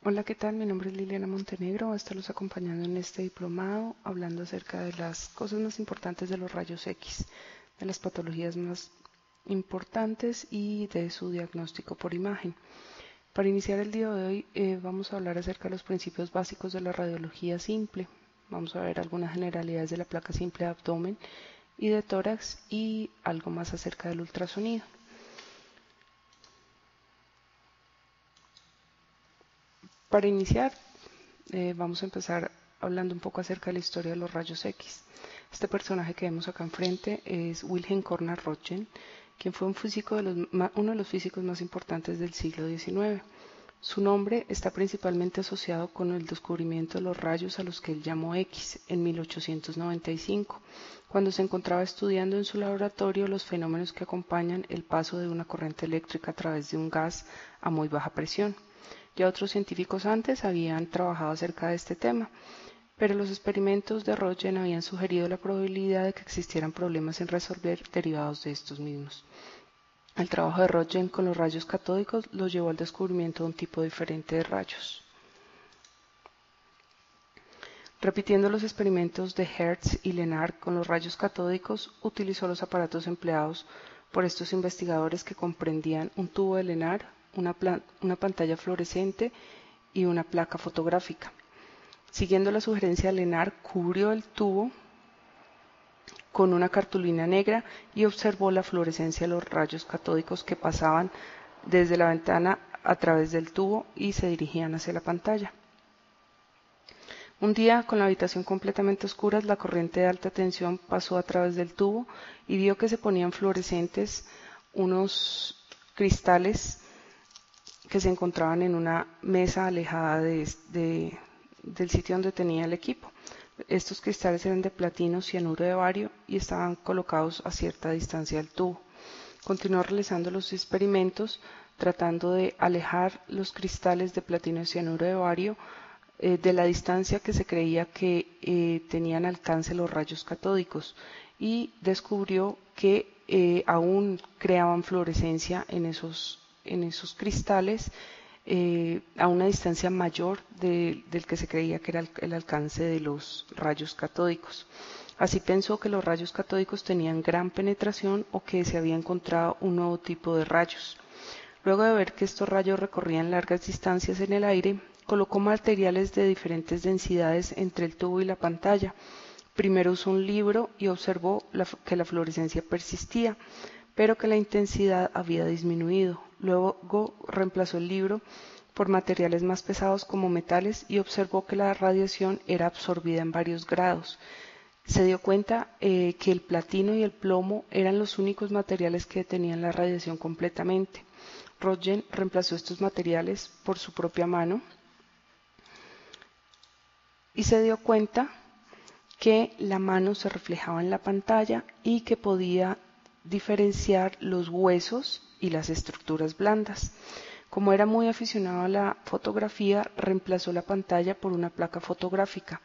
Hola, ¿qué tal? Mi nombre es Liliana Montenegro. Voy a estarlos acompañando en este diplomado, hablando acerca de las cosas más importantes de los rayos X, de las patologías más importantes y de su diagnóstico por imagen. Para iniciar el día de hoy, vamos a hablar acerca de los principios básicos de la radiología simple. Vamos a ver algunas generalidades de la placa simple de abdomen y de tórax y algo más acerca del ultrasonido. Para iniciar, vamos a empezar hablando un poco acerca de la historia de los rayos X. Este personaje que vemos acá enfrente es Wilhelm Conrad Röntgen, quien fue uno de los físicos más importantes del siglo XIX. Su nombre está principalmente asociado con el descubrimiento de los rayos a los que él llamó X en 1895, cuando se encontraba estudiando en su laboratorio los fenómenos que acompañan el paso de una corriente eléctrica a través de un gas a muy baja presión. Ya otros científicos antes habían trabajado acerca de este tema, pero los experimentos de Röntgen habían sugerido la probabilidad de que existieran problemas en resolver derivados de estos mismos. El trabajo de Röntgen con los rayos catódicos los llevó al descubrimiento de un tipo diferente de rayos. Repitiendo los experimentos de Hertz y Lenard con los rayos catódicos, utilizó los aparatos empleados por estos investigadores que comprendían un tubo de Lenard, una pantalla fluorescente y una placa fotográfica. Siguiendo la sugerencia de Lenard, cubrió el tubo con una cartulina negra y observó la fluorescencia de los rayos catódicos que pasaban desde la ventana a través del tubo y se dirigían hacia la pantalla. Un día, con la habitación completamente oscura, la corriente de alta tensión pasó a través del tubo y vio que se ponían fluorescentes unos cristales que se encontraban en una mesa alejada del sitio donde tenía el equipo. Estos cristales eran de platino cianuro de bario y estaban colocados a cierta distancia del tubo. Continuó realizando los experimentos tratando de alejar los cristales de platino y cianuro de bario de la distancia que se creía que tenían alcance los rayos catódicos y descubrió que aún creaban fluorescencia en esos cristales a una distancia mayor del que se creía que era el alcance de los rayos catódicos. Así pensó que los rayos catódicos tenían gran penetración o que se había encontrado un nuevo tipo de rayos. Luego de ver que estos rayos recorrían largas distancias en el aire, colocó materiales de diferentes densidades entre el tubo y la pantalla. Primero usó un libro y observó que la fluorescencia persistía, pero que la intensidad había disminuido. Luego reemplazó el libro por materiales más pesados como metales y observó que la radiación era absorbida en varios grados. Se dio cuenta que el platino y el plomo eran los únicos materiales que detenían la radiación completamente. Röntgen reemplazó estos materiales por su propia mano y se dio cuenta que la mano se reflejaba en la pantalla y que podía diferenciar los huesos y las estructuras blandas. Como era muy aficionado a la fotografía, reemplazó la pantalla por una placa fotográfica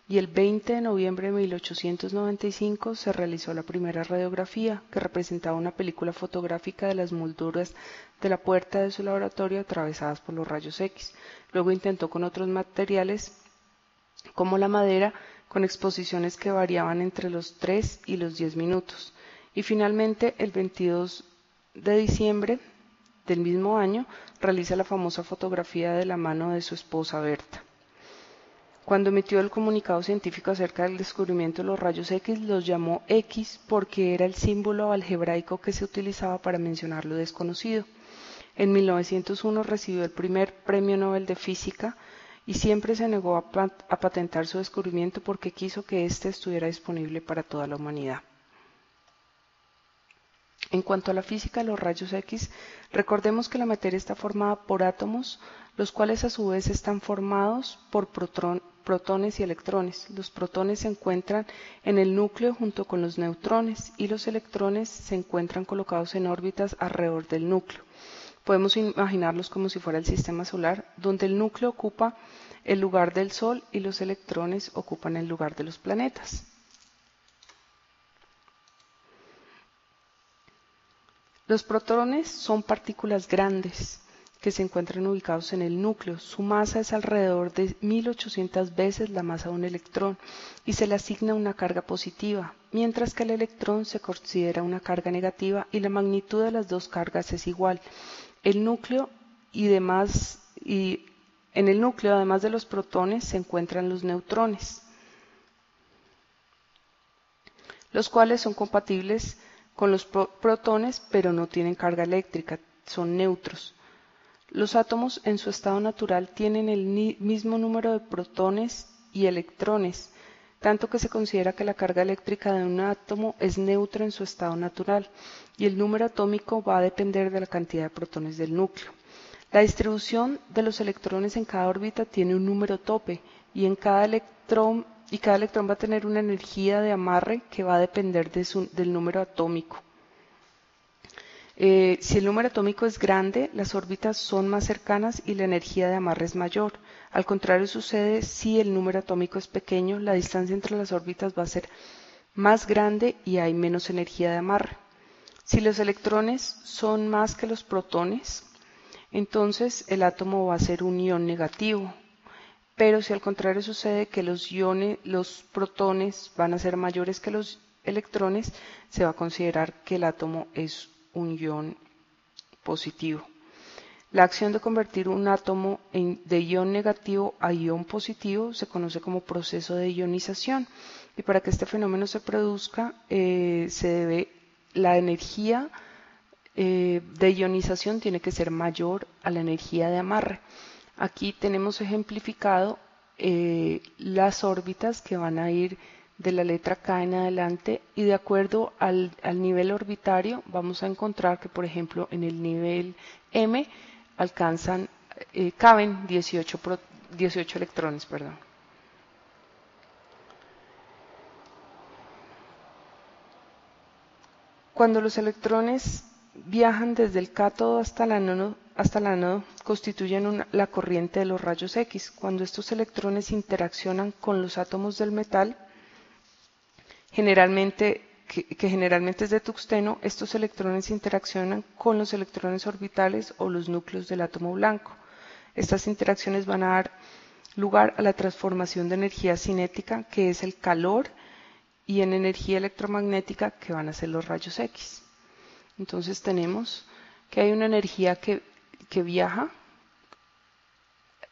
y el 20 de noviembre de 1895 se realizó la primera radiografía que representaba una película fotográfica de las molduras de la puerta de su laboratorio atravesadas por los rayos X. Luego intentó con otros materiales como la madera, con exposiciones que variaban entre los 3 y los 10 minutos. Y finalmente, el 22 de diciembre del mismo año, realiza la famosa fotografía de la mano de su esposa Berta. Cuando emitió el comunicado científico acerca del descubrimiento de los rayos X, los llamó X porque era el símbolo algebraico que se utilizaba para mencionar lo desconocido. En 1901 recibió el primer premio Nobel de Física y siempre se negó a patentar su descubrimiento porque quiso que éste estuviera disponible para toda la humanidad. En cuanto a la física de los rayos X, recordemos que la materia está formada por átomos, los cuales a su vez están formados por protones y electrones. Los protones se encuentran en el núcleo junto con los neutrones y los electrones se encuentran colocados en órbitas alrededor del núcleo. Podemos imaginarlos como si fuera el sistema solar, donde el núcleo ocupa el lugar del Sol y los electrones ocupan el lugar de los planetas. Los protones son partículas grandes que se encuentran ubicados en el núcleo. Su masa es alrededor de 1800 veces la masa de un electrón y se le asigna una carga positiva, mientras que el electrón se considera una carga negativa y la magnitud de las dos cargas es igual. El núcleo en el núcleo, además de los protones, se encuentran los neutrones, los cuales son compatibles con los protones, pero no tienen carga eléctrica, son neutros. Los átomos en su estado natural tienen el mismo número de protones y electrones, tanto que se considera que la carga eléctrica de un átomo es neutra en su estado natural, y el número atómico va a depender de la cantidad de protones del núcleo. La distribución de los electrones en cada órbita tiene un número tope, y cada electrón va a tener una energía de amarre que va a depender del número atómico. Si el número atómico es grande, las órbitas son más cercanas y la energía de amarre es mayor. Al contrario sucede si el número atómico es pequeño, la distancia entre las órbitas va a ser más grande y hay menos energía de amarre. Si los electrones son más que los protones, entonces el átomo va a ser un ion negativo. Pero si al contrario sucede que los protones van a ser mayores que los electrones, se va a considerar que el átomo es un ion positivo. La acción de convertir un átomo de ion negativo a ion positivo se conoce como proceso de ionización, y para que este fenómeno se produzca la energía de ionización tiene que ser mayor a la energía de amarre. Aquí tenemos ejemplificado las órbitas que van a ir de la letra K en adelante, y de acuerdo al nivel orbitario vamos a encontrar que, por ejemplo, en el nivel M caben 18 electrones. Cuando los electrones viajan desde el cátodo hasta el ánodo, constituyen la corriente de los rayos X. Cuando estos electrones interaccionan con los átomos del metal, generalmente es de tungsteno, estos electrones interaccionan con los electrones orbitales o los núcleos del átomo blanco. Estas interacciones van a dar lugar a la transformación de energía cinética, que es el calor, y en energía electromagnética, que van a ser los rayos X. Entonces tenemos que hay una energía que viaja,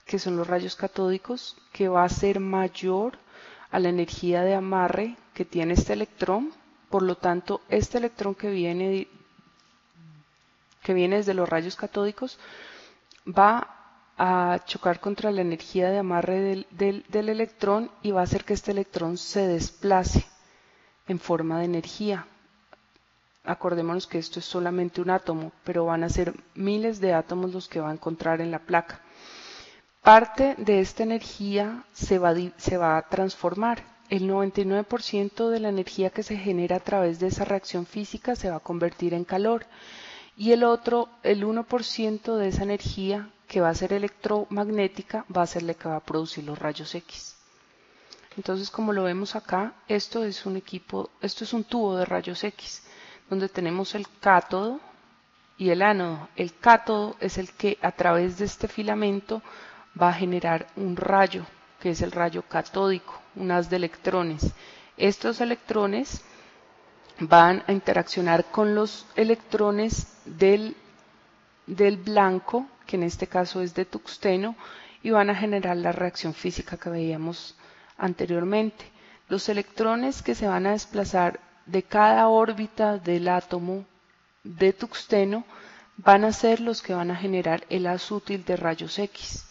que son los rayos catódicos, que va a ser mayor a la energía de amarre que tiene este electrón. Por lo tanto, este electrón que viene desde los rayos catódicos va a chocar contra la energía de amarre del electrón, y va a hacer que este electrón se desplace en forma de energía. Acordémonos que esto es solamente un átomo, pero van a ser miles de átomos los que va a encontrar en la placa. Parte de esta energía se va a transformar. El 99% de la energía que se genera a través de esa reacción física se va a convertir en calor, y el 1% de esa energía, que va a ser electromagnética, va a ser la que va a producir los rayos X. Entonces, como lo vemos acá, esto es un tubo de rayos X, donde tenemos el cátodo y el ánodo. El cátodo es el que a través de este filamento va a generar un rayo, que es el rayo catódico, un haz de electrones. Estos electrones van a interaccionar con los electrones del blanco, que en este caso es de tungsteno, y van a generar la reacción física que veíamos anteriormente. Los electrones que se van a desplazar de cada órbita del átomo de tungsteno van a ser los que van a generar el haz útil de rayos X.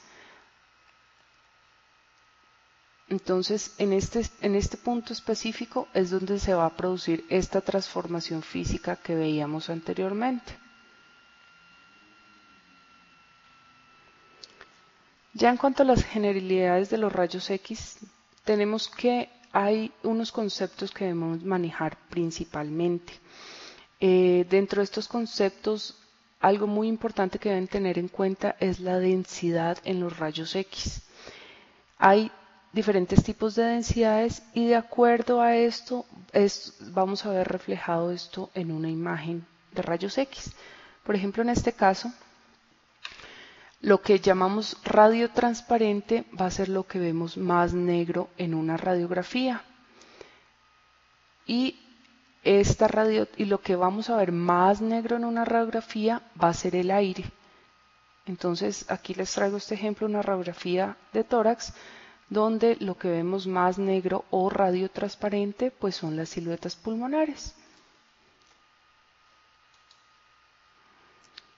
Entonces, en este punto específico es donde se va a producir esta transformación física que veíamos anteriormente. Ya en cuanto a las generalidades de los rayos X, tenemos que hay unos conceptos que debemos manejar principalmente. Dentro de estos conceptos, algo muy importante que deben tener en cuenta es la densidad en los rayos X. Hay diferentes tipos de densidades, y de acuerdo a esto vamos a ver reflejado esto en una imagen de rayos X. Por ejemplo, en este caso Lo que llamamos radio transparente va a ser lo que vemos más negro en una radiografía. Y lo que vamos a ver más negro en una radiografía va a ser el aire. Entonces aquí les traigo este ejemplo, una radiografía de tórax, donde lo que vemos más negro o radio transparente pues son las siluetas pulmonares.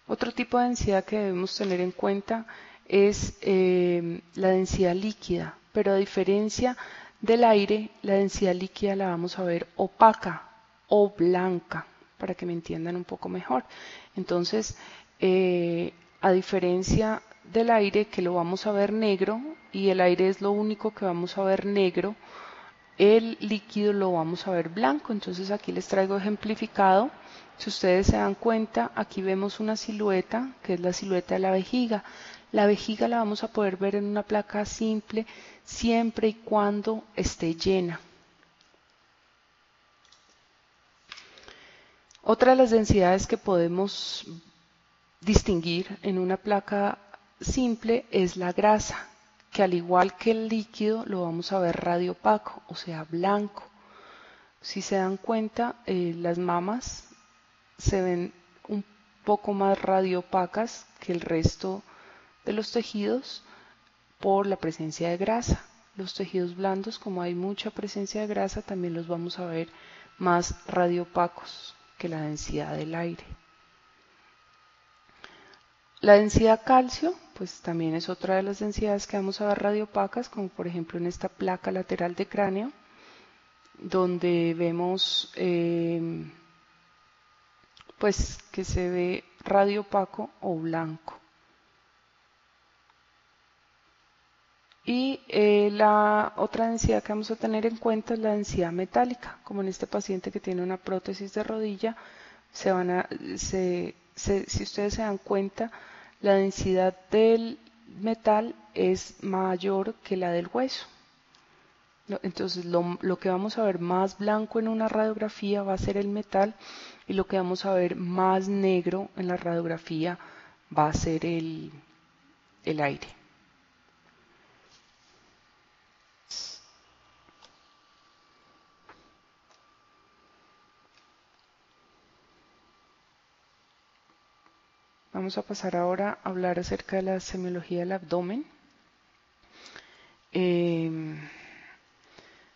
Otro tipo de densidad que debemos tener en cuenta es la densidad líquida, pero a diferencia del aire, la densidad líquida la vamos a ver opaca o blanca, para que me entiendan un poco mejor. Entonces, a diferencia del aire, que lo vamos a ver negro, y el aire es lo único que vamos a ver negro, el líquido lo vamos a ver blanco. Entonces aquí les traigo ejemplificado. Si ustedes se dan cuenta, aquí vemos una silueta, que es la silueta de la vejiga. La vejiga la vamos a poder ver en una placa simple siempre y cuando esté llena. Otra de las densidades que podemos distinguir en una placa simple es la grasa, que al igual que el líquido lo vamos a ver radio opaco, o sea blanco. Si se dan cuenta, las mamas se ven un poco más radio opacas que el resto de los tejidos por la presencia de grasa. Los tejidos blandos, como hay mucha presencia de grasa, también los vamos a ver más radio opacos que la densidad del aire. La densidad calcio, pues también es otra de las densidades que vamos a ver radiopacas, como por ejemplo en esta placa lateral de cráneo, donde vemos pues que se ve radiopaco o blanco. Y la otra densidad que vamos a tener en cuenta es la densidad metálica, como en este paciente que tiene una prótesis de rodilla. Si ustedes se dan cuenta, la densidad del metal es mayor que la del hueso. Entonces lo que vamos a ver más blanco en una radiografía va a ser el metal, y lo que vamos a ver más negro en la radiografía va a ser el aire. Vamos a pasar ahora a hablar acerca de la semiología del abdomen.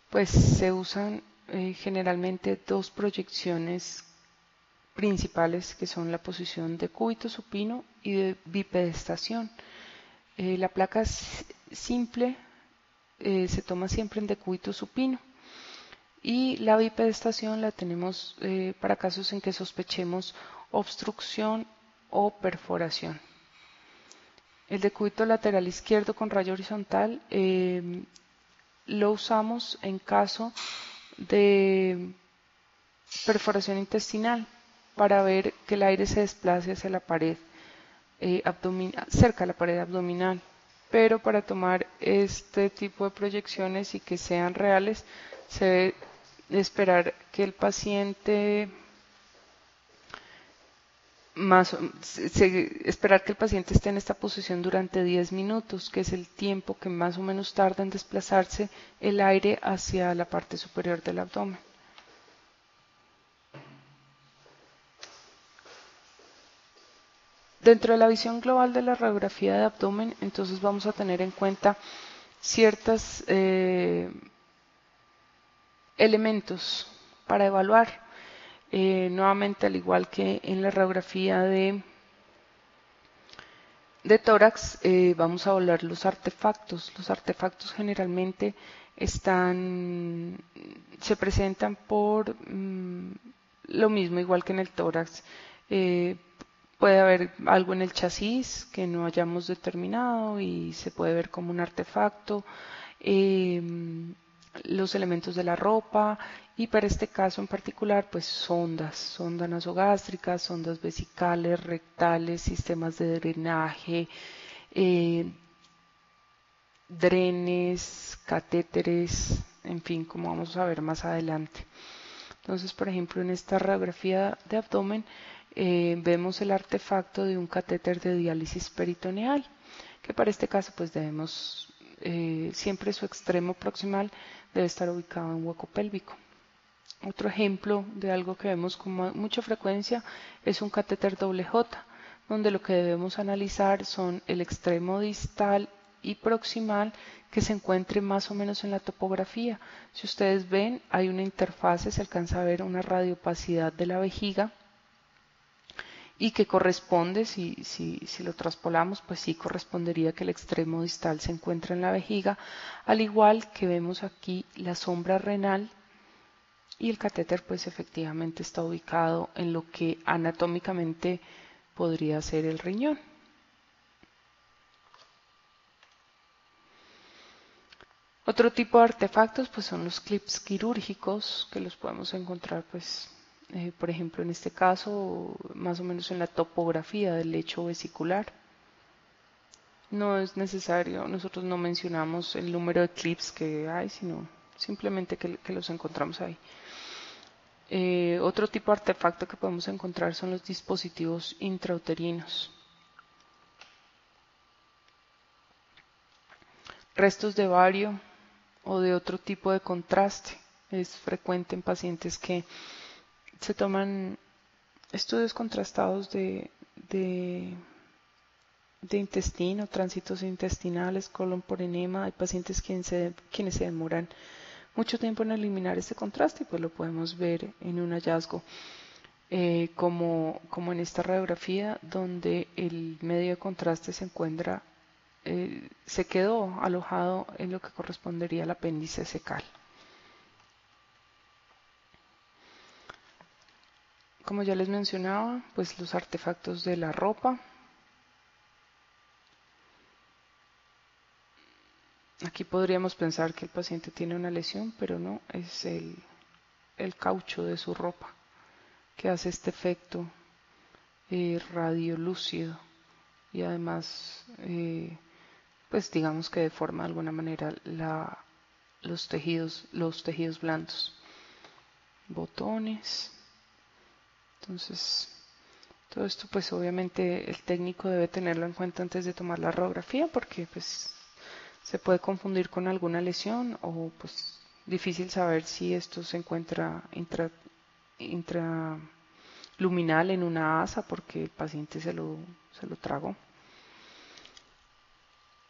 Pues se usan generalmente dos proyecciones principales, que son la posición de cúbito supino y de bipedestación. La placa simple se toma siempre en decúbito supino, y la bipedestación la tenemos para casos en que sospechemos obstrucción o perforación. El decúbito lateral izquierdo con rayo horizontal lo usamos en caso de perforación intestinal, para ver que el aire se desplace hacia la pared abdominal, cerca de la pared abdominal. Pero para tomar este tipo de proyecciones y que sean reales, se debe esperar que el paciente esté en esta posición durante 10 minutos, que es el tiempo que más o menos tarda en desplazarse el aire hacia la parte superior del abdomen. Dentro de la visión global de la radiografía de abdomen, entonces vamos a tener en cuenta ciertos elementos para evaluar. Nuevamente, al igual que en la radiografía de tórax, vamos a evaluar los artefactos. Los artefactos generalmente se presentan por lo mismo, igual que en el tórax. Puede haber algo en el chasis que no hayamos determinado y se puede ver como un artefacto, los elementos de la ropa, y para este caso en particular pues sondas nasogástricas, sondas vesicales, rectales, sistemas de drenaje, drenes, catéteres, en fin, como vamos a ver más adelante. Entonces, por ejemplo, en esta radiografía de abdomen vemos el artefacto de un catéter de diálisis peritoneal. que para este caso pues debemos, siempre su extremo proximal debe estar ubicado en hueco pélvico. Otro ejemplo de algo que vemos con mucha frecuencia es un catéter doble J, donde lo que debemos analizar son el extremo distal y proximal que se encuentre más o menos en la topografía. Si ustedes ven, hay una interfase, se alcanza a ver una radiopacidad de la vejiga y que corresponde, si lo traspolamos, pues sí correspondería que el extremo distal se encuentra en la vejiga, al igual que vemos aquí la sombra renal. Y el catéter pues efectivamente está ubicado en lo que anatómicamente podría ser el riñón. Otro tipo de artefactos pues son los clips quirúrgicos, que los podemos encontrar pues por ejemplo en este caso más o menos en la topografía del lecho vesicular. No es necesario, nosotros no mencionamos el número de clips que hay, sino simplemente que los encontramos ahí. Otro tipo de artefacto que podemos encontrar son los dispositivos intrauterinos. Restos de bario o de otro tipo de contraste. Es frecuente en pacientes que se toman estudios contrastados de intestino, tránsitos intestinales, colon por enema. Hay pacientes quienes se demoran mucho tiempo en eliminar este contraste y pues lo podemos ver en un hallazgo como en esta radiografía donde el medio de contraste se encuentra, se quedó alojado en lo que correspondería al apéndice cecal. Como ya les mencionaba, pues los artefactos de la ropa. Aquí podríamos pensar que el paciente tiene una lesión, pero no, es el caucho de su ropa que hace este efecto radiolúcido y además pues digamos que deforma de alguna manera los tejidos blandos. Botones. Entonces todo esto pues obviamente el técnico debe tenerlo en cuenta antes de tomar la radiografía porque pues se puede confundir con alguna lesión o pues difícil saber si esto se encuentra intraluminal en una asa porque el paciente se lo tragó.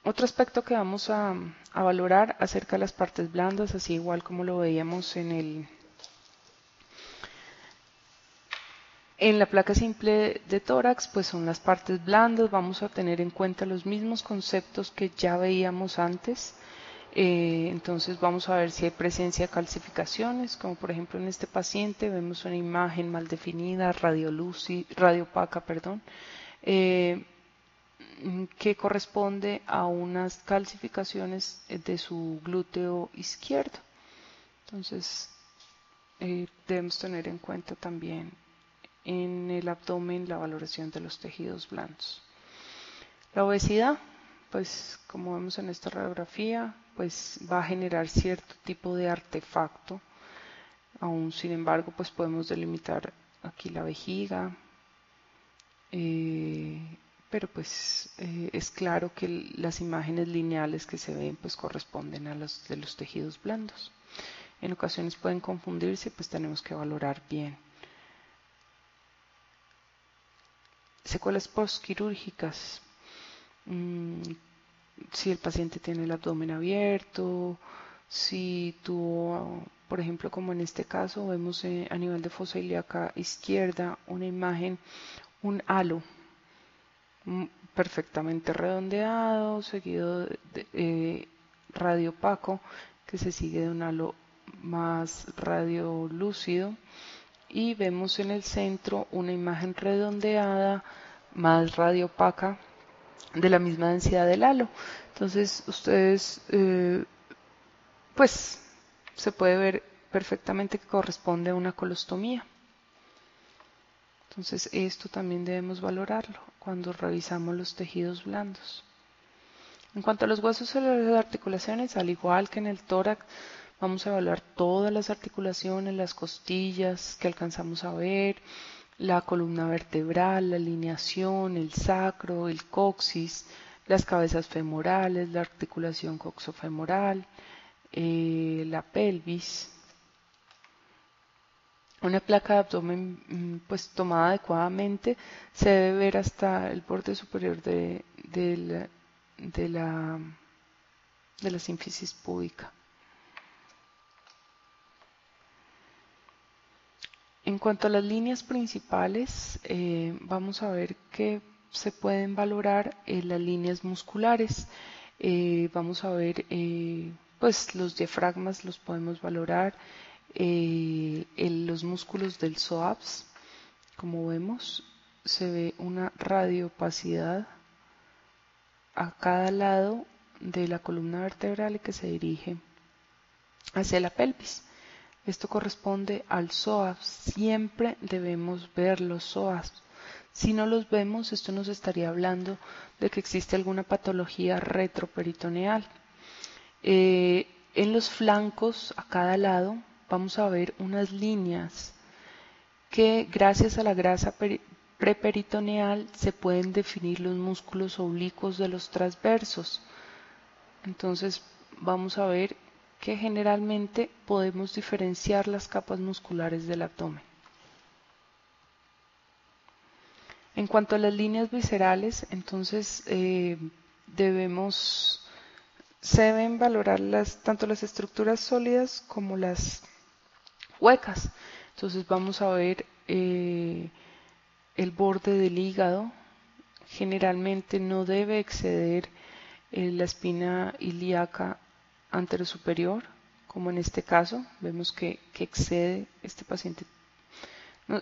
Otro aspecto que vamos a valorar acerca de las partes blandas, así igual como lo veíamos en la placa simple de tórax, pues son las partes blandas. Vamos a tener en cuenta los mismos conceptos que ya veíamos antes. Entonces vamos a ver si hay presencia de calcificaciones, como por ejemplo en este paciente vemos una imagen mal definida, radiopaca, que corresponde a unas calcificaciones de su glúteo izquierdo. Entonces debemos tener en cuenta también en el abdomen la valoración de los tejidos blandos. La obesidad, pues como vemos en esta radiografía, pues va a generar cierto tipo de artefacto. Aún sin embargo, pues podemos delimitar aquí la vejiga, pero pues es claro que las imágenes lineales que se ven pues corresponden a las de los tejidos blandos. En ocasiones pueden confundirse, pues tenemos que valorar bien. Secuelas postquirúrgicas. Si el paciente tiene el abdomen abierto, si tuvo, por ejemplo, como en este caso, vemos a nivel de fosa ilíaca izquierda una imagen, un halo perfectamente redondeado, seguido de radiopaco, que se sigue de un halo más radiolúcido, y vemos en el centro una imagen redondeada más radiopaca de la misma densidad del halo. Entonces ustedes pues se puede ver perfectamente que corresponde a una colostomía. Entonces esto también debemos valorarlo cuando revisamos los tejidos blandos. En cuanto a los huesos celulares de articulaciones, al igual que en el tórax, vamos a evaluar todas las articulaciones, las costillas que alcanzamos a ver, la columna vertebral, la alineación, el sacro, el coxis, las cabezas femorales, la articulación coxofemoral, la pelvis. Una placa de abdomen pues tomada adecuadamente se debe ver hasta el borde superior de la sínfisis púbica. En cuanto a las líneas principales, vamos a ver que se pueden valorar las líneas musculares. Vamos a ver pues los diafragmas los podemos valorar, los músculos del psoas, como vemos, se ve una radioopacidad a cada lado de la columna vertebral que se dirige hacia la pelvis. Esto corresponde al psoas. Siempre debemos ver los psoas. Si no los vemos, esto nos estaría hablando de que existe alguna patología retroperitoneal. En los flancos, a cada lado, vamos a ver unas líneas que gracias a la grasa preperitoneal se pueden definir los músculos oblicuos de los transversos. Entonces vamos a ver que generalmente podemos diferenciar las capas musculares del abdomen. En cuanto a las líneas viscerales, entonces se deben valorar tanto las estructuras sólidas como las huecas. Entonces vamos a ver el borde del hígado. Generalmente no debe exceder la espina ilíaca anterosuperior, como en este caso. Vemos que excede este paciente.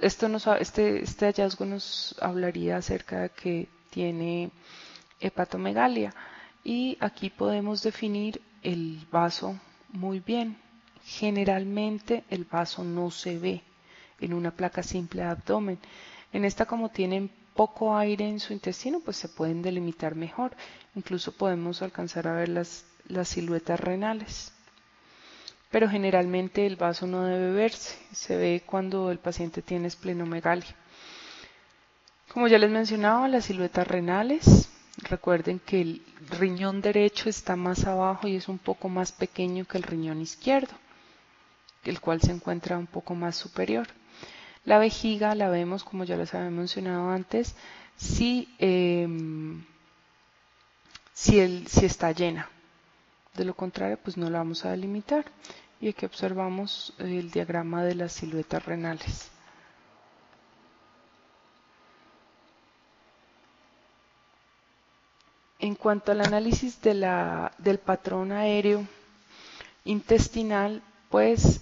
Este hallazgo nos hablaría acerca de que tiene hepatomegalia. Y aquí podemos definir el vaso muy bien. Generalmente el vaso no se ve en una placa simple de abdomen. En esta, como tienen poco aire en su intestino, pues se pueden delimitar mejor. Incluso podemos alcanzar a ver las siluetas renales. Pero generalmente el vaso no debe verse. Se ve cuando el paciente tiene esplenomegalia. Como ya les mencionaba, las siluetas renales. Recuerden que el riñón derecho está más abajo y es un poco más pequeño que el riñón izquierdo, el cual se encuentra un poco más superior. La vejiga la vemos, como ya les había mencionado antes, si está llena. De lo contrario, pues no la vamos a delimitar. Y aquí observamos el diagrama de las siluetas renales. En cuanto al análisis del patrón aéreo intestinal, pues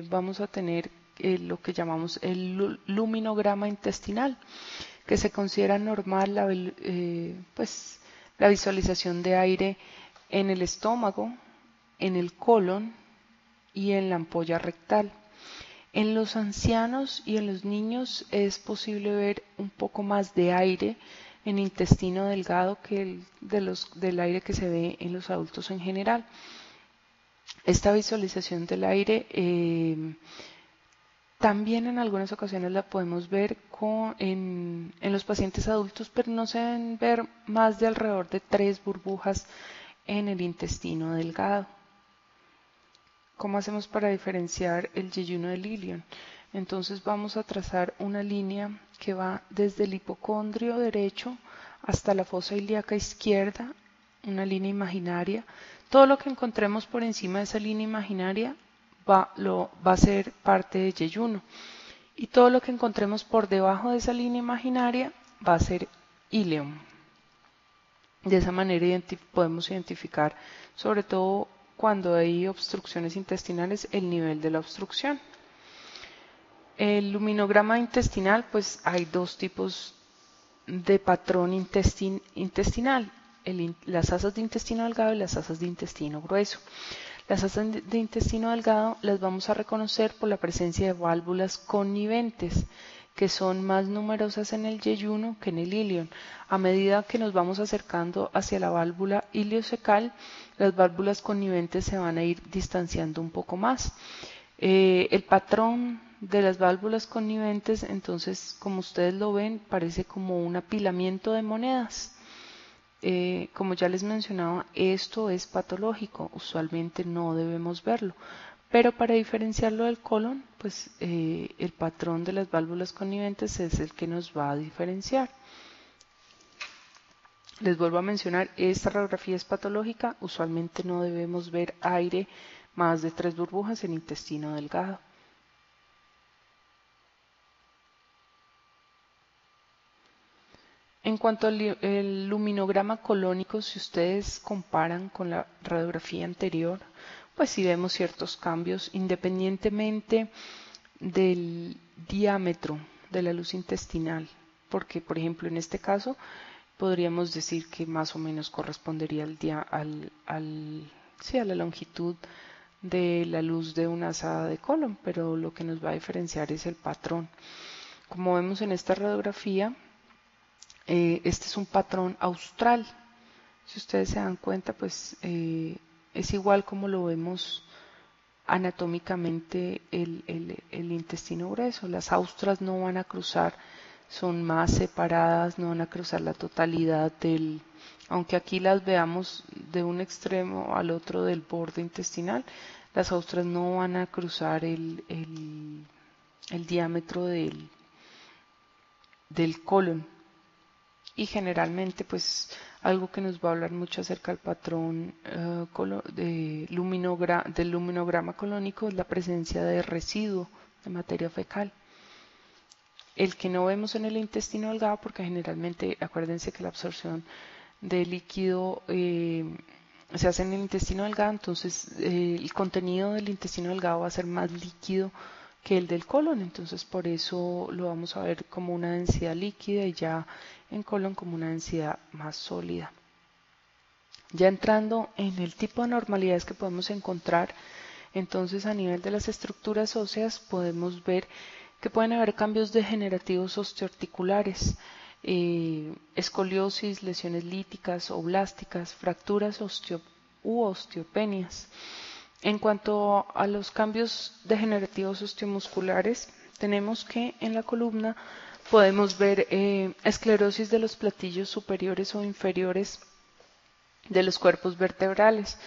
vamos a tener lo que llamamos el luminograma intestinal, que se considera normal la visualización de aire en el estómago, en el colon y en la ampolla rectal. En los ancianos y en los niños es posible ver un poco más de aire en intestino delgado que del aire que se ve en los adultos en general. Esta visualización del aire también en algunas ocasiones la podemos ver en los pacientes adultos, pero no se deben ver más de alrededor de 3 burbujas en el intestino delgado. ¿Cómo hacemos para diferenciar el yeyuno del ilion? Entonces vamos a trazar una línea que va desde el hipocondrio derecho hasta la fosa ilíaca izquierda, una línea imaginaria. Todo lo que encontremos por encima de esa línea imaginaria va a ser parte de yeyuno. Y todo lo que encontremos por debajo de esa línea imaginaria va a ser ilion. De esa manera podemos identificar, sobre todo cuando hay obstrucciones intestinales, el nivel de la obstrucción. El luminograma intestinal, pues hay dos tipos de patrón intestinal, las asas de intestino delgado y las asas de intestino grueso. Las asas de intestino delgado las vamos a reconocer por la presencia de válvulas conniventes, que son más numerosas en el yeyuno que en el ilion. A medida que nos vamos acercando hacia la válvula iliocecal, las válvulas conniventes se van a ir distanciando un poco más. El patrón de las válvulas conniventes, entonces, como ustedes lo ven, parece como un apilamiento de monedas. como ya les mencionaba, esto es patológico, usualmente no debemos verlo, pero para diferenciarlo del colon, pues el patrón de las válvulas conniventes es el que nos va a diferenciar. Les vuelvo a mencionar, esta radiografía es patológica, usualmente no debemos ver aire más de 3 burbujas en intestino delgado. En cuanto al luminograma colónico, si ustedes comparan con la radiografía anterior, pues sí vemos ciertos cambios independientemente del diámetro de la luz intestinal, porque por ejemplo en este caso podríamos decir que más o menos correspondería sí, a la longitud de la luz de una asada de colon, pero lo que nos va a diferenciar es el patrón. Como vemos en esta radiografía, este es un patrón austral. Si ustedes se dan cuenta, pues es igual como lo vemos anatómicamente el intestino grueso. Las austras no van a cruzar, son más separadas, no van a cruzar la totalidad aunque aquí las veamos de un extremo al otro del borde intestinal, las austras no van a cruzar el diámetro del colon. Y generalmente pues algo que nos va a hablar mucho acerca del patrón del luminograma colónico es la presencia de residuo de materia fecal, el que no vemos en el intestino delgado, porque generalmente acuérdense que la absorción de líquido se hace en el intestino delgado, entonces el contenido del intestino delgado va a ser más líquido que el del colon, entonces por eso lo vamos a ver como una densidad líquida y ya en colon como una densidad más sólida. Ya entrando en el tipo de anormalidades que podemos encontrar, entonces a nivel de las estructuras óseas podemos ver que pueden haber cambios degenerativos osteoarticulares, escoliosis, lesiones líticas o blásticas, fracturas u osteopenias. En cuanto a los cambios degenerativos osteomusculares, tenemos que en la columna podemos ver esclerosis de los platillos superiores o inferiores de los cuerpos vertebrales,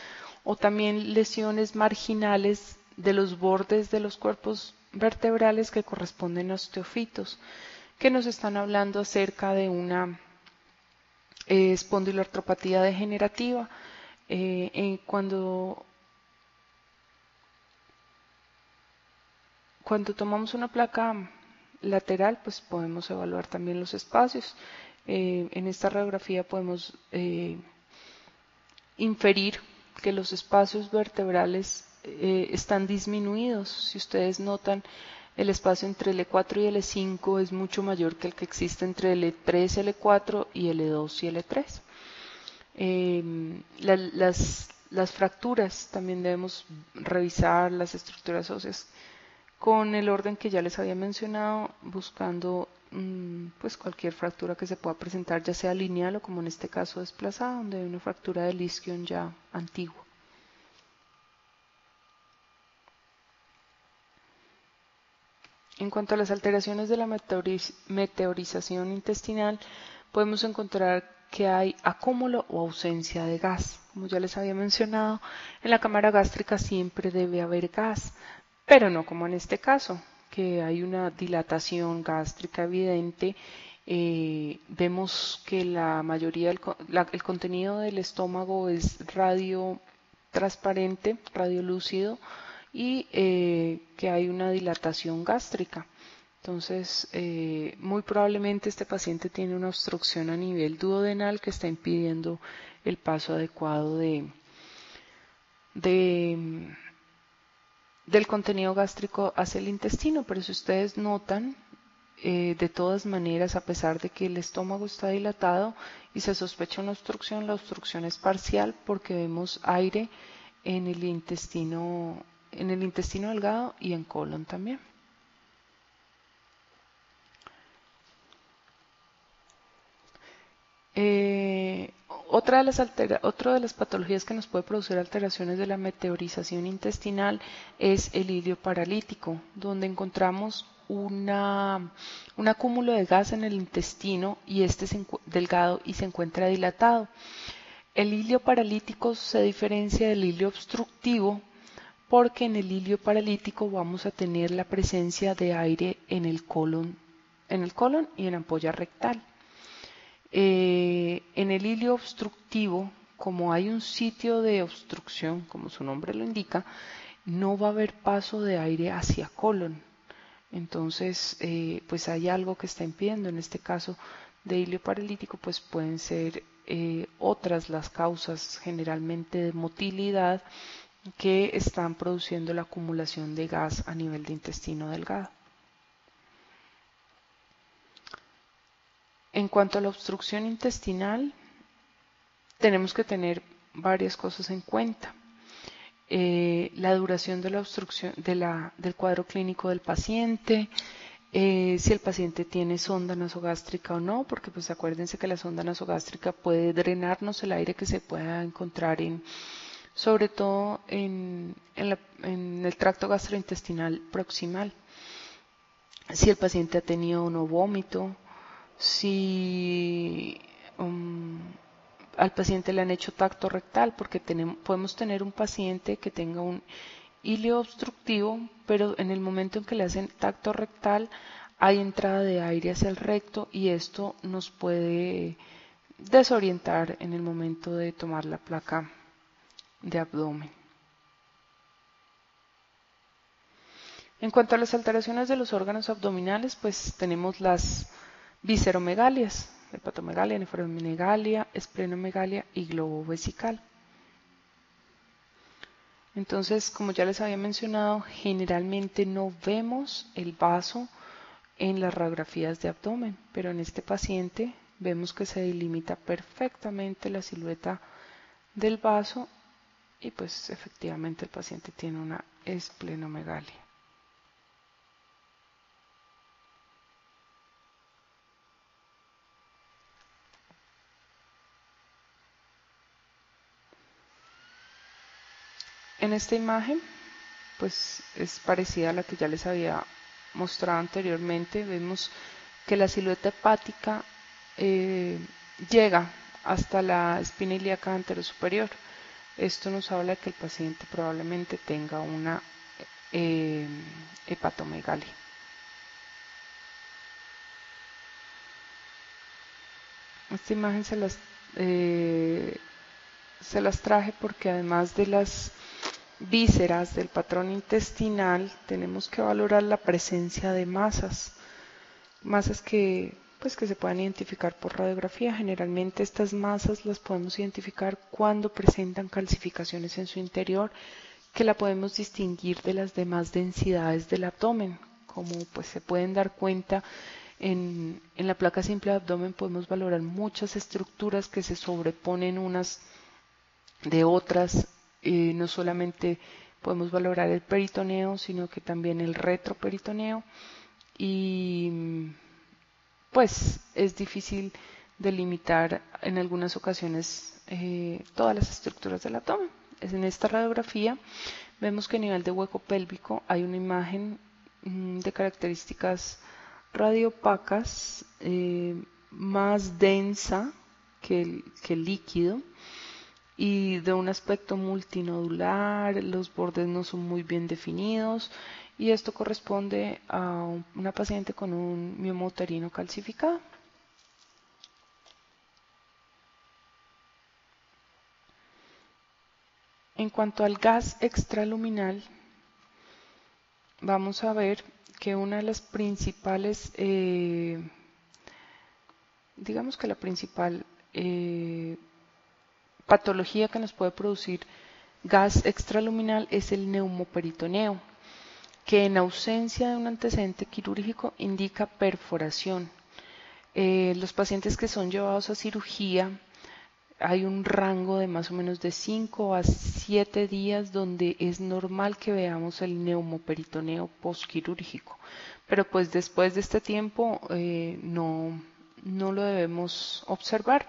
o también lesiones marginales de los bordes de los cuerpos vertebrales que corresponden a osteofitos, que nos están hablando acerca de una espondiloartropatía degenerativa. Cuando tomamos una placa lateral, pues podemos evaluar también los espacios. En esta radiografía podemos inferir que los espacios vertebrales están disminuidos. Si ustedes notan, el espacio entre L4 y L5 es mucho mayor que el que existe entre L3, L4 y L2 y L3. Las fracturas, también debemos revisar las estructuras óseas con el orden que ya les había mencionado, buscando pues cualquier fractura que se pueda presentar, ya sea lineal o como en este caso desplazada, donde hay una fractura del isquion ya antiguo. En cuanto a las alteraciones de la meteorización intestinal, podemos encontrar que hay acúmulo o ausencia de gas. Como ya les había mencionado, en la cámara gástrica siempre debe haber gas, pero no como en este caso, que hay una dilatación gástrica evidente. Vemos que la mayoría el contenido del estómago es radio transparente, radiolúcido, y que hay una dilatación gástrica. Entonces, muy probablemente este paciente tiene una obstrucción a nivel duodenal que está impidiendo el paso adecuado del contenido gástrico hacia el intestino. Pero si ustedes notan, de todas maneras, a pesar de que el estómago está dilatado y se sospecha una obstrucción, la obstrucción es parcial porque vemos aire en el intestino delgado y en colon también. Otra de las patologías que nos puede producir alteraciones de la meteorización intestinal es el ilio paralítico, donde encontramos un acúmulo de gas en el intestino y este es delgado y se encuentra dilatado. El hilio paralítico se diferencia del hilio obstructivo porque en el hilio paralítico vamos a tener la presencia de aire en el colon y en ampolla rectal. En el hilio obstructivo, como hay un sitio de obstrucción, como su nombre lo indica, no va a haber paso de aire hacia colon. Entonces, pues hay algo que está impidiendo. En este caso de hilio paralítico, pues pueden ser otras las causas, generalmente de motilidad, que están produciendo la acumulación de gas a nivel de intestino delgado. En cuanto a la obstrucción intestinal, tenemos que tener varias cosas en cuenta. La duración de la obstrucción del cuadro clínico del paciente, si el paciente tiene sonda nasogástrica o no, porque pues acuérdense que la sonda nasogástrica puede drenarnos el aire que se pueda encontrar sobre todo en el tracto gastrointestinal proximal. Si el paciente ha tenido o no vómito, si al paciente le han hecho tacto rectal, porque podemos tener un paciente que tenga un hilio obstructivo, pero en el momento en que le hacen tacto rectal hay entrada de aire hacia el recto y esto nos puede desorientar en el momento de tomar la placa de abdomen. En cuanto a las alteraciones de los órganos abdominales, pues tenemos las visceromegalias, hepatomegalia, nefromegalia, esplenomegalia y globo vesical. Entonces, como ya les había mencionado, generalmente no vemos el vaso en las radiografías de abdomen, pero en este paciente vemos que se delimita perfectamente la silueta del vaso y pues efectivamente el paciente tiene una esplenomegalia. En esta imagen, pues es parecida a la que ya les había mostrado anteriormente. Vemos que la silueta hepática llega hasta la espina ilíaca anterosuperior. Esto nos habla de que el paciente probablemente tenga una hepatomegalia. Esta imagen se las traje porque además de las vísceras del patrón intestinal tenemos que valorar la presencia de masas que se puedan identificar por radiografía. Generalmente estas masas las podemos identificar cuando presentan calcificaciones en su interior, que la podemos distinguir de las demás densidades del abdomen. Como pues se pueden dar cuenta, en la placa simple de abdomen podemos valorar muchas estructuras que se sobreponen unas de otras. No solamente podemos valorar el peritoneo, sino que también el retroperitoneo, y pues es difícil delimitar en algunas ocasiones todas las estructuras del abdomen. En esta radiografía vemos que a nivel de hueco pélvico hay una imagen de características radiopacas, más densa que el líquido y de un aspecto multinodular. Los bordes no son muy bien definidos y esto corresponde a una paciente con un mioma uterino calcificado. En cuanto al gas extraluminal, vamos a ver que una de las principales, digamos que la principal patología que nos puede producir gas extraluminal es el neumoperitoneo, que en ausencia de un antecedente quirúrgico indica perforación. Los pacientes que son llevados a cirugía, hay un rango de más o menos de 5 a 7 días donde es normal que veamos el neumoperitoneo postquirúrgico, pero pues después de este tiempo no lo debemos observar.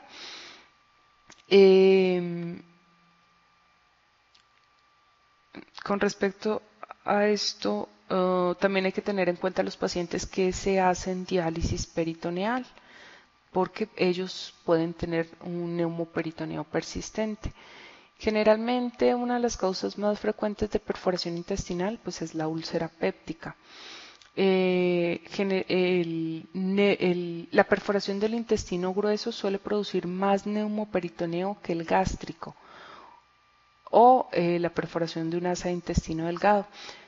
Con respecto a esto, También hay que tener en cuenta los pacientes que se hacen diálisis peritoneal, porque ellos pueden tener un neumoperitoneo persistente. Generalmente una de las causas más frecuentes de perforación intestinal pues es la úlcera péptica. La perforación del intestino grueso suele producir más neumoperitoneo que el gástrico o la perforación de un asa de intestino delgado.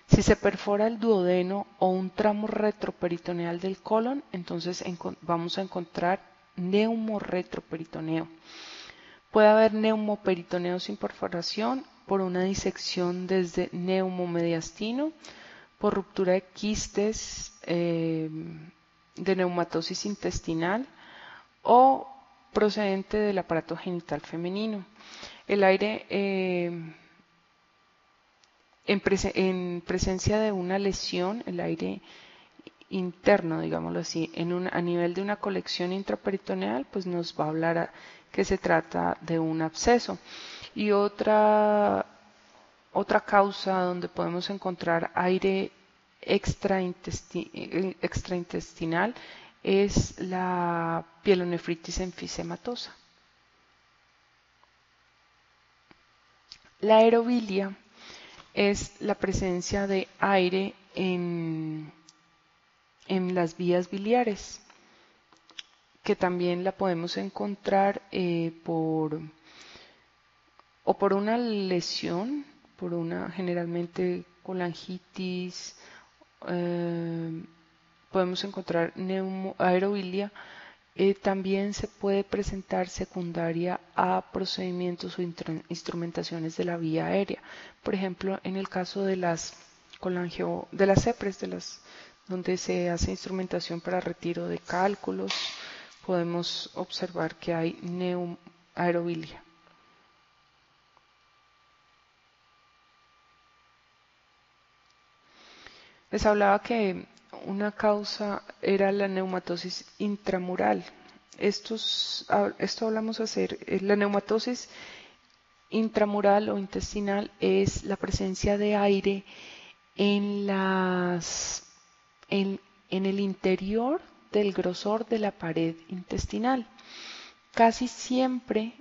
Si se perfora el duodeno o un tramo retroperitoneal del colon, entonces vamos a encontrar neumorretroperitoneo. Puede haber neumoperitoneo sin perforación por una disección desde neumomediastino, por ruptura de quistes de neumatosis intestinal o procedente del aparato genital femenino. El aire en presencia de una lesión, el aire interno, digámoslo así, a nivel de una colección intraperitoneal, pues nos va a hablar que se trata de un absceso. Y otra causa donde podemos encontrar aire extraintestinal es la pielonefritis enfisematosa. La aerobilia es la presencia de aire en las vías biliares, que también la podemos encontrar por una lesión, generalmente colangitis, podemos encontrar aerobilia. También se puede presentar secundaria a procedimientos o instrumentaciones de la vía aérea. Por ejemplo, en el caso de las CEPRES, donde se hace instrumentación para retiro de cálculos, podemos observar que hay aerobilia. Les hablaba que una causa era la neumatosis intramural. Esto hablamos hacer. La neumatosis intramural o intestinal es la presencia de aire en el interior del grosor de la pared intestinal. Casi siempre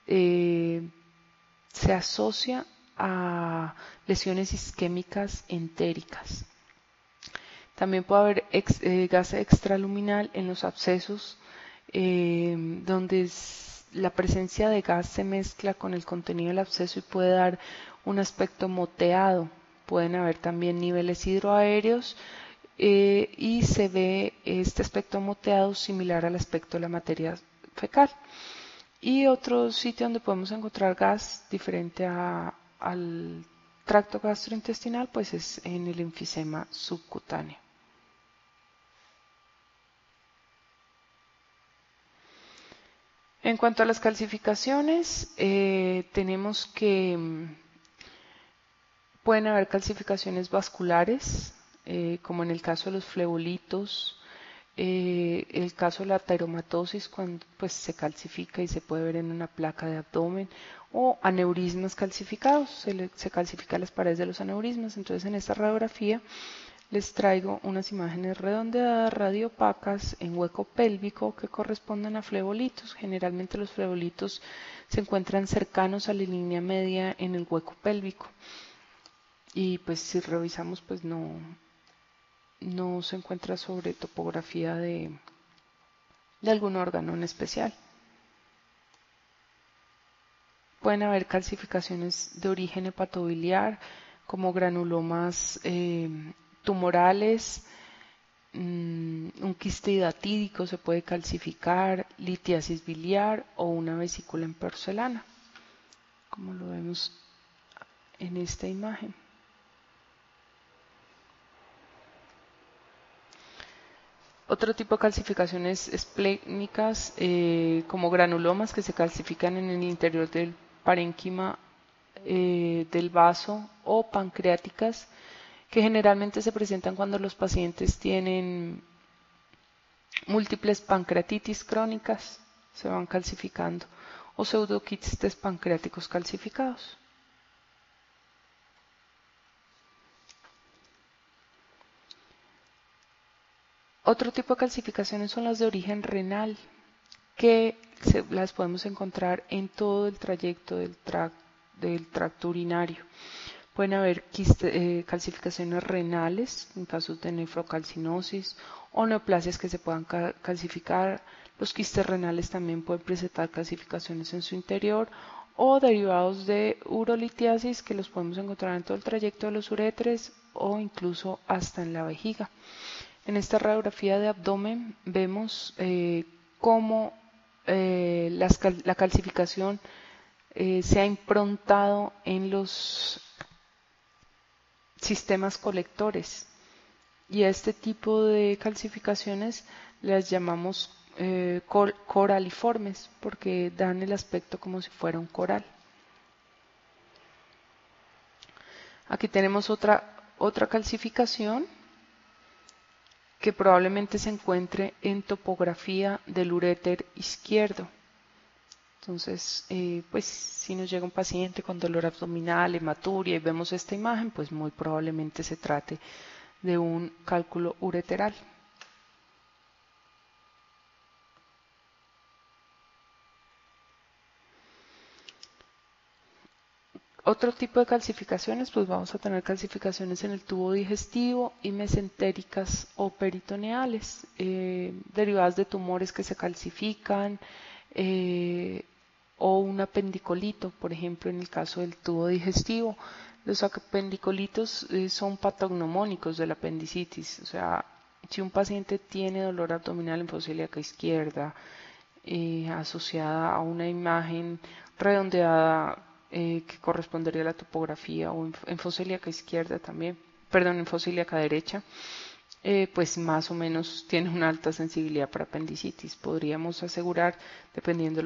se asocia a lesiones isquémicas entéricas. También puede haber gas extraluminal en los abscesos, donde la presencia de gas se mezcla con el contenido del absceso y puede dar un aspecto moteado. Pueden haber también niveles hidroaéreos y se ve este aspecto moteado similar al aspecto de la materia fecal. Y otro sitio donde podemos encontrar gas diferente al tracto gastrointestinal pues es en el enfisema subcutáneo. En cuanto a las calcificaciones, tenemos que pueden haber calcificaciones vasculares, como en el caso de los flebolitos, el caso de la tairomatosis, cuando pues, se calcifica y se puede ver en una placa de abdomen, o aneurismas calcificados, se calcifican las paredes de los aneurismas. Entonces, en esta radiografía les traigo unas imágenes redondeadas, radiopacas, en hueco pélvico que corresponden a flebolitos. Generalmente los flebolitos se encuentran cercanos a la línea media en el hueco pélvico. Y pues si revisamos, pues no se encuentra sobre topografía de algún órgano en especial. Pueden haber calcificaciones de origen hepatobiliar, como granulomas tumorales, un quiste hidatídico se puede calcificar, litiasis biliar o una vesícula en porcelana, como lo vemos en esta imagen. Otro tipo de calcificaciones esplénicas, como granulomas que se calcifican en el interior del parénquima del vaso, o pancreáticas, que generalmente se presentan cuando los pacientes tienen múltiples pancreatitis crónicas, se van calcificando, o pseudoquistes pancreáticos calcificados. Otro tipo de calcificaciones son las de origen renal, que las podemos encontrar en todo el trayecto del tracto urinario. Pueden haber calcificaciones renales en casos de nefrocalcinosis o neoplasias que se puedan calcificar. Los quistes renales también pueden presentar calcificaciones en su interior o derivados de urolitiasis que los podemos encontrar en todo el trayecto de los uréteres o incluso hasta en la vejiga. En esta radiografía de abdomen vemos cómo la calcificación se ha improntado en los sistemas colectores, y a este tipo de calcificaciones las llamamos coraliformes porque dan el aspecto como si fuera un coral. Aquí tenemos otra calcificación que probablemente se encuentre en topografía del uréter izquierdo. Entonces, pues si nos llega un paciente con dolor abdominal, hematuria y vemos esta imagen, pues muy probablemente se trate de un cálculo ureteral. Otro tipo de calcificaciones, pues vamos a tener calcificaciones en el tubo digestivo y mesentéricas o peritoneales, derivadas de tumores que se calcifican, o un apendicolito, por ejemplo, en el caso del tubo digestivo. Los apendicolitos son patognomónicos de la apendicitis, o sea, si un paciente tiene dolor abdominal en fosa ilíaca izquierda, asociada a una imagen redondeada que correspondería a la topografía, o en fosa ilíaca izquierda también, perdón, en fosa ilíaca derecha, pues más o menos tiene una alta sensibilidad para apendicitis. Podríamos asegurar, dependiendo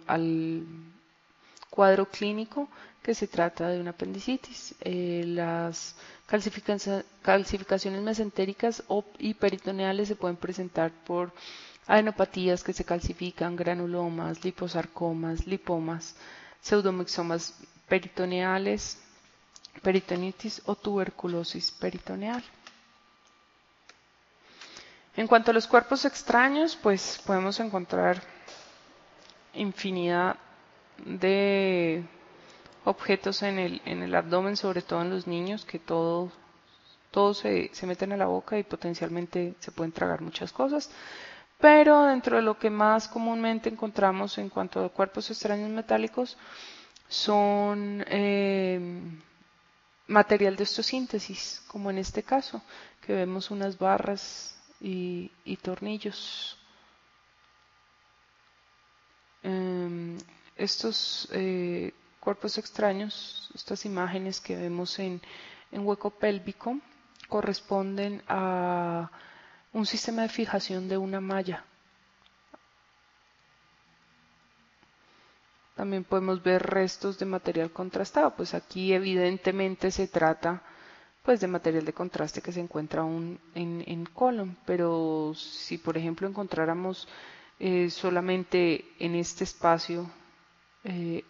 al cuadro clínico, que se trata de una apendicitis. Las calcificaciones mesentéricas y peritoneales se pueden presentar por adenopatías que se calcifican, granulomas, liposarcomas, lipomas, pseudomixomas peritoneales, peritonitis o tuberculosis peritoneal. En cuanto a los cuerpos extraños, pues podemos encontrar infinidad de objetos en el abdomen, sobre todo en los niños, que todos se meten a la boca y potencialmente se pueden tragar muchas cosas. Pero dentro de lo que más comúnmente encontramos en cuanto a cuerpos extraños metálicos son material de osteosíntesis, como en este caso, que vemos unas barras y tornillos. Estos cuerpos extraños, estas imágenes que vemos en hueco pélvico, corresponden a un sistema de fijación de una malla. También podemos ver restos de material contrastado, pues aquí evidentemente se trata pues de material de contraste que se encuentra aún en colon, pero si por ejemplo encontráramos solamente en este espacio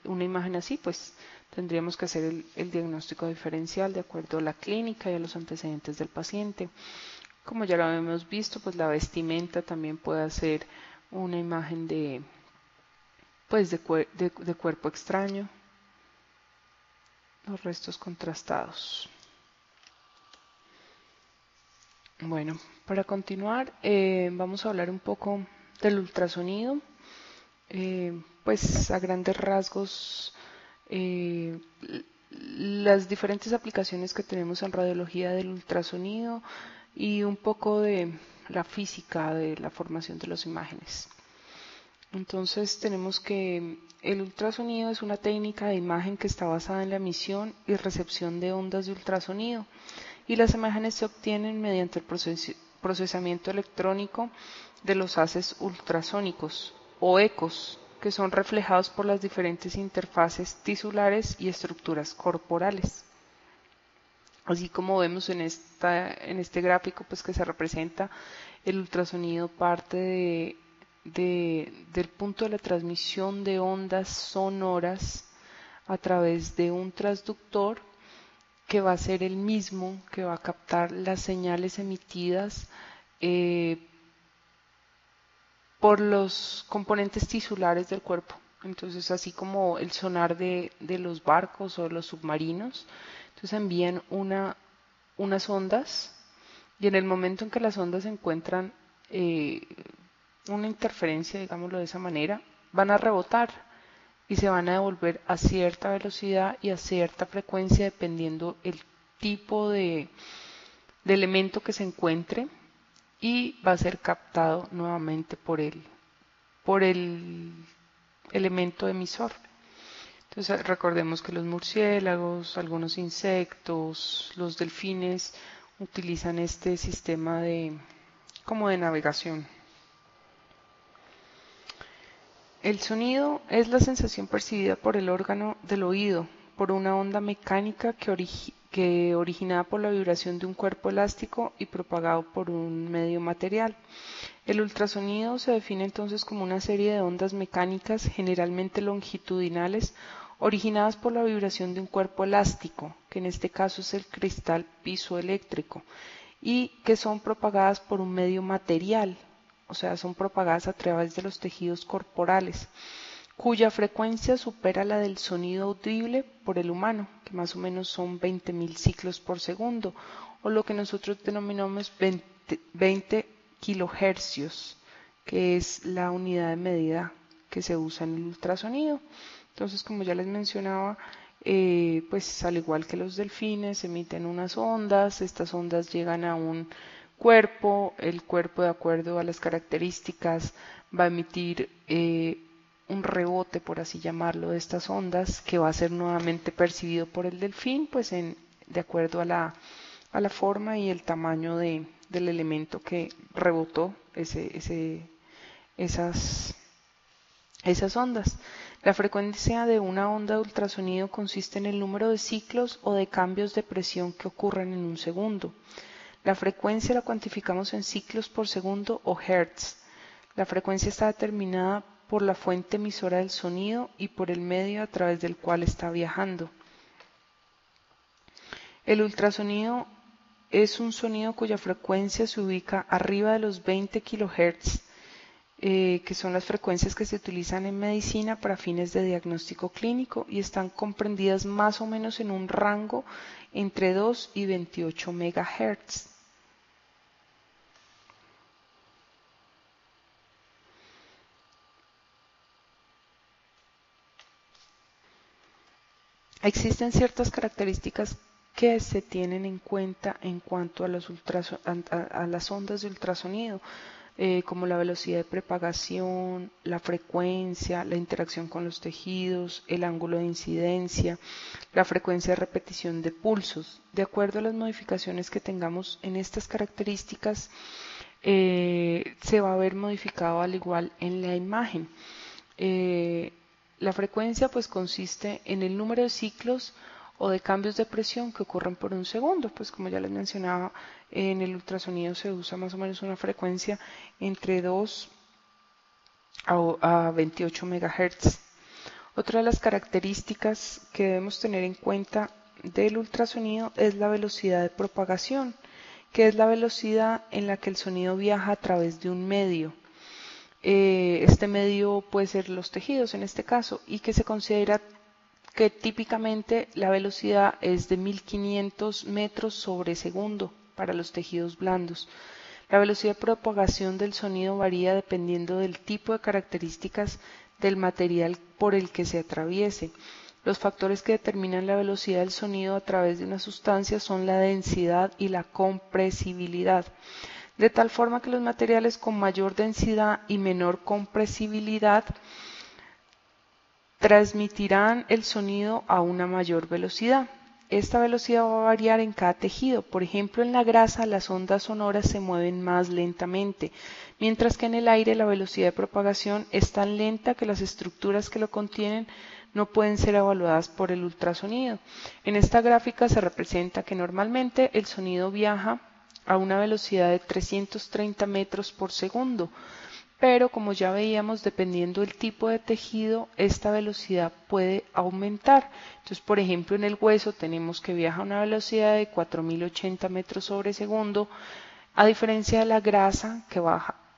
una imagen así, pues tendríamos que hacer el diagnóstico diferencial de acuerdo a la clínica y a los antecedentes del paciente. Como ya lo hemos visto, pues la vestimenta también puede ser una imagen de cuerpo extraño, los restos contrastados. Bueno, para continuar, vamos a hablar un poco del ultrasonido. Pues a grandes rasgos, las diferentes aplicaciones que tenemos en radiología del ultrasonido y un poco de la física de la formación de las imágenes. Entonces tenemos que el ultrasonido es una técnica de imagen que está basada en la emisión y recepción de ondas de ultrasonido, y las imágenes se obtienen mediante el procesamiento electrónico de los haces ultrasónicos o ecos, que son reflejados por las diferentes interfaces tisulares y estructuras corporales. Así como vemos en este gráfico, pues que se representa el ultrasonido parte del punto de la transmisión de ondas sonoras a través de un transductor que va a ser el mismo, que va a captar las señales emitidas por los componentes tisulares del cuerpo. Entonces, así como el sonar de los barcos o los submarinos, entonces envían unas ondas, y en el momento en que las ondas encuentran una interferencia, digámoslo de esa manera, van a rebotar y se van a devolver a cierta velocidad y a cierta frecuencia dependiendo el tipo de elemento que se encuentre, y va a ser captado nuevamente por el elemento emisor. Entonces recordemos que los murciélagos, algunos insectos, los delfines utilizan este sistema como de navegación. El sonido es la sensación percibida por el órgano del oído por una onda mecánica que originada por la vibración de un cuerpo elástico y propagado por un medio material. El ultrasonido se define entonces como una serie de ondas mecánicas generalmente longitudinales originadas por la vibración de un cuerpo elástico, que en este caso es el cristal piezoeléctrico, y que son propagadas por un medio material, o sea, son propagadas a través de los tejidos corporales, cuya frecuencia supera la del sonido audible por el humano, que más o menos son 20.000 ciclos por segundo, o lo que nosotros denominamos 20 kilohercios, que es la unidad de medida que se usa en el ultrasonido. Entonces, como ya les mencionaba, pues al igual que los delfines, emiten unas ondas, estas ondas llegan a un cuerpo, el cuerpo, de acuerdo a las características, va a emitir un rebote, por así llamarlo, de estas ondas, que va a ser nuevamente percibido por el delfín, pues de acuerdo a la forma y el tamaño del elemento que rebotó esas ondas. La frecuencia de una onda de ultrasonido consiste en el número de ciclos o de cambios de presión que ocurren en un segundo. La frecuencia la cuantificamos en ciclos por segundo o hertz. La frecuencia está determinada por la fuente emisora del sonido y por el medio a través del cual está viajando. El ultrasonido es un sonido cuya frecuencia se ubica arriba de los 20 kHz, que son las frecuencias que se utilizan en medicina para fines de diagnóstico clínico y están comprendidas más o menos en un rango entre 2 y 28 MHz. Existen ciertas características que se tienen en cuenta en cuanto a las ondas de ultrasonido, como la velocidad de propagación, la frecuencia, la interacción con los tejidos, el ángulo de incidencia, la frecuencia de repetición de pulsos. De acuerdo a las modificaciones que tengamos en estas características, se va a ver modificado al igual en la imagen. La frecuencia pues consiste en el número de ciclos o de cambios de presión que ocurren por un segundo. Pues como ya les mencionaba, en el ultrasonido se usa más o menos una frecuencia entre 2 a 28 MHz. Otra de las características que debemos tener en cuenta del ultrasonido es la velocidad de propagación, que es la velocidad en la que el sonido viaja a través de un medio. Este medio puede ser los tejidos en este caso, y que se considera que típicamente la velocidad es de 1500 metros sobre segundo para los tejidos blandos. La velocidad de propagación del sonido varía dependiendo del tipo de características del material por el que se atraviese. Los factores que determinan la velocidad del sonido a través de una sustancia son la densidad y la compresibilidad, de tal forma que los materiales con mayor densidad y menor compresibilidad transmitirán el sonido a una mayor velocidad. Esta velocidad va a variar en cada tejido. Por ejemplo, en la grasa las ondas sonoras se mueven más lentamente, mientras que en el aire la velocidad de propagación es tan lenta que las estructuras que lo contienen no pueden ser evaluadas por el ultrasonido. En esta gráfica se representa que normalmente el sonido viaja a una velocidad de 330 metros por segundo, pero como ya veíamos, dependiendo del tipo de tejido, esta velocidad puede aumentar. Entonces, por ejemplo, en el hueso tenemos que viaja a una velocidad de 4080 metros sobre segundo, a diferencia de la grasa que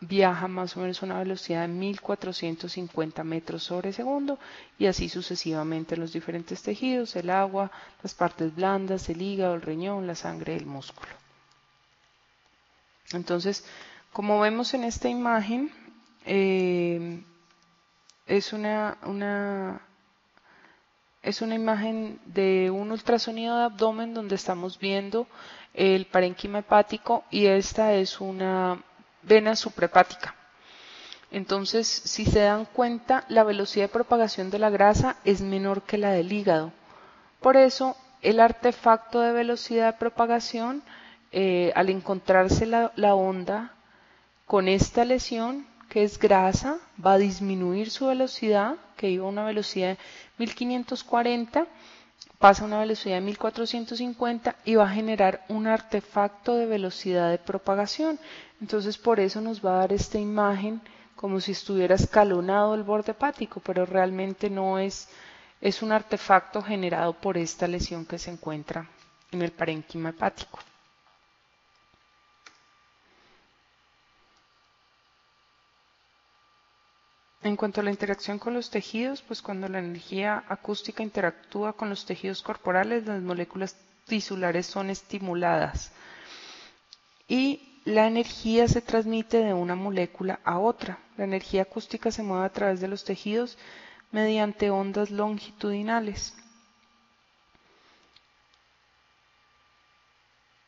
viaja más o menos a una velocidad de 1450 metros sobre segundo, y así sucesivamente en los diferentes tejidos: el agua, las partes blandas, el hígado, el riñón, la sangre, el músculo. Entonces, como vemos en esta imagen, es una imagen de un ultrasonido de abdomen donde estamos viendo el parénquima hepático, y esta es una vena suprahepática. Entonces, si se dan cuenta, la velocidad de propagación de la grasa es menor que la del hígado. Por eso, el artefacto de velocidad de propagación, al encontrarse la onda con esta lesión, que es grasa, va a disminuir su velocidad, que iba a una velocidad de 1540, pasa a una velocidad de 1450 y va a generar un artefacto de velocidad de propagación. Entonces, por eso nos va a dar esta imagen como si estuviera escalonado el borde hepático, pero realmente no es un artefacto generado por esta lesión que se encuentra en el parénquima hepático. En cuanto a la interacción con los tejidos, pues cuando la energía acústica interactúa con los tejidos corporales, las moléculas tisulares son estimuladas y la energía se transmite de una molécula a otra. La energía acústica se mueve a través de los tejidos mediante ondas longitudinales.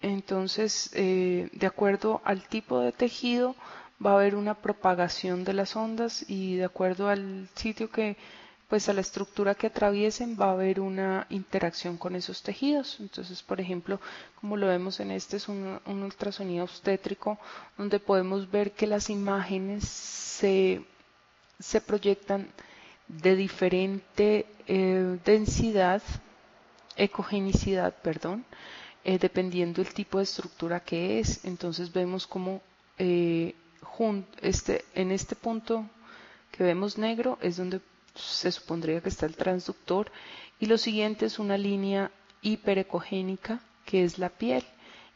Entonces, de acuerdo al tipo de tejido, va a haber una propagación de las ondas, y de acuerdo al sitio pues a la estructura que atraviesen, va a haber una interacción con esos tejidos. Entonces, por ejemplo, como lo vemos en este, es un ultrasonido obstétrico, donde podemos ver que las imágenes se proyectan de diferente densidad, ecogenicidad, perdón, dependiendo del tipo de estructura que es. Entonces vemos como en este punto que vemos negro es donde se supondría que está el transductor, y lo siguiente es una línea hiperecogénica que es la piel,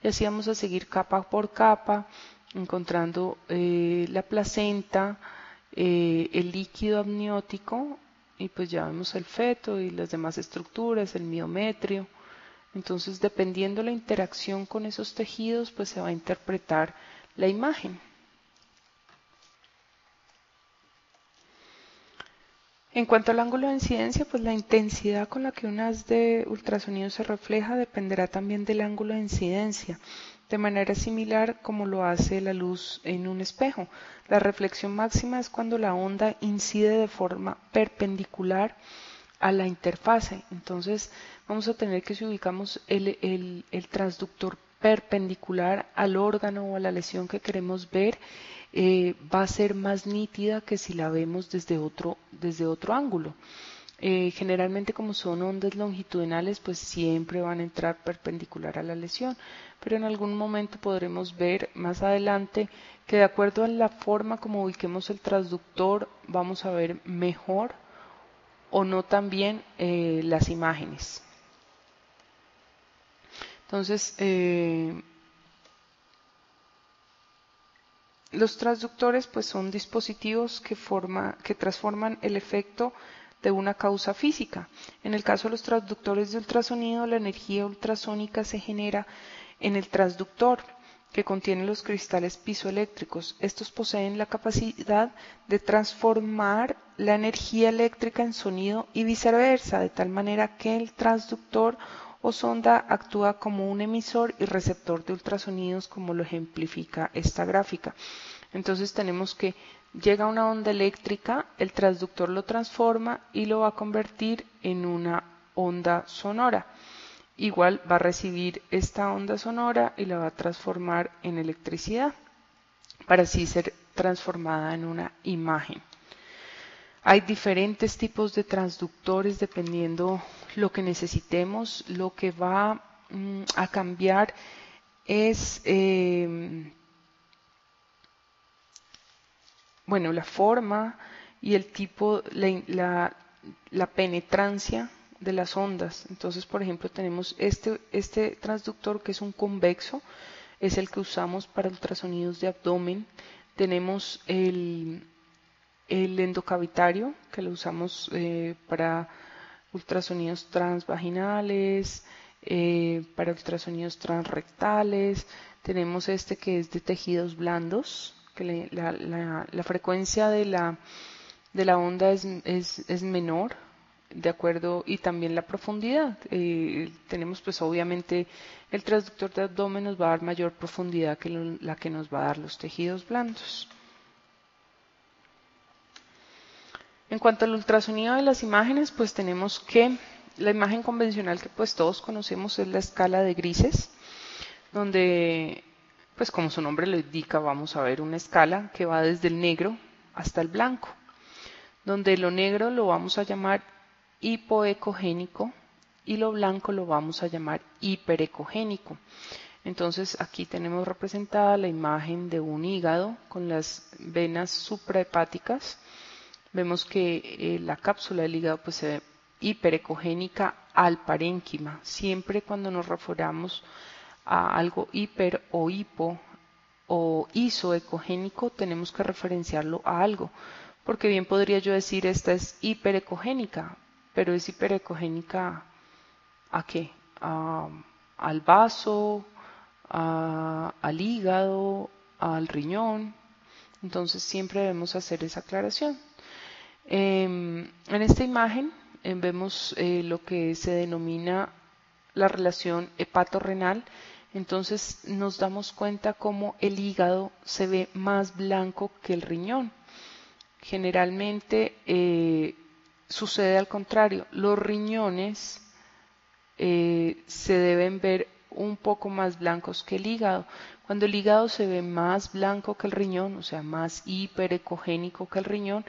y así vamos a seguir capa por capa encontrando la placenta, el líquido amniótico, y pues ya vemos el feto y las demás estructuras, el miometrio. Entonces, dependiendo la interacción con esos tejidos, pues se va a interpretar la imagen. En cuanto al ángulo de incidencia, pues la intensidad con la que un haz de ultrasonido se refleja dependerá también del ángulo de incidencia, de manera similar como lo hace la luz en un espejo. La reflexión máxima es cuando la onda incide de forma perpendicular a la interfase. Entonces vamos a tener que, si ubicamos el transductor perpendicular al órgano o a la lesión que queremos ver, va a ser más nítida que si la vemos desde otro ángulo. Generalmente, como son ondas longitudinales, pues siempre van a entrar perpendicular a la lesión, pero en algún momento podremos ver más adelante que, de acuerdo a la forma como ubiquemos el transductor, vamos a ver mejor o no también las imágenes. Entonces, los transductores pues son dispositivos que transforman el efecto de una causa física. En el caso de los transductores de ultrasonido, la energía ultrasónica se genera en el transductor, que contiene los cristales piezoeléctricos. Estos poseen la capacidad de transformar la energía eléctrica en sonido y viceversa, de tal manera que el transductor o sonda actúa como un emisor y receptor de ultrasonidos, como lo ejemplifica esta gráfica. Entonces tenemos que llega una onda eléctrica, el transductor lo transforma y lo va a convertir en una onda sonora. Igual va a recibir esta onda sonora y la va a transformar en electricidad, para así ser transformada en una imagen. Hay diferentes tipos de transductores dependiendo lo que necesitemos. Lo que va a cambiar es bueno, la forma y el tipo, la penetrancia de las ondas. Entonces, por ejemplo, tenemos este transductor que es un convexo, es el que usamos para ultrasonidos de abdomen. Tenemos el endocavitario, que lo usamos para ultrasonidos transvaginales, para ultrasonidos transrectales. Tenemos este que es de tejidos blandos, que la frecuencia de la onda es menor, de acuerdo, y también la profundidad. Tenemos pues obviamente el transductor de abdomen nos va a dar mayor profundidad que la que nos va a dar los tejidos blandos. En cuanto al ultrasonido de las imágenes, pues tenemos que la imagen convencional que pues todos conocemos es la escala de grises, donde pues como su nombre lo indica, vamos a ver una escala que va desde el negro hasta el blanco, donde lo negro lo vamos a llamar hipoecogénico y lo blanco lo vamos a llamar hiperecogénico. Entonces aquí tenemos representada la imagen de un hígado con las venas suprahepáticas. Vemos que la cápsula del hígado pues se ve hiperecogénica al parénquima. Siempre cuando nos referamos a algo hiper o hipo o isoecogénico tenemos que referenciarlo a algo, porque bien podría yo decir esta es hiperecogénica, pero es hiperecogénica ¿a qué? Al vaso, al hígado, al riñón. Entonces siempre debemos hacer esa aclaración. En esta imagen vemos lo que se denomina la relación hepato-renal. Entonces nos damos cuenta cómo el hígado se ve más blanco que el riñón. Generalmente sucede al contrario, los riñones se deben ver un poco más blancos que el hígado. Cuando el hígado se ve más blanco que el riñón, o sea, más hiperecogénico que el riñón,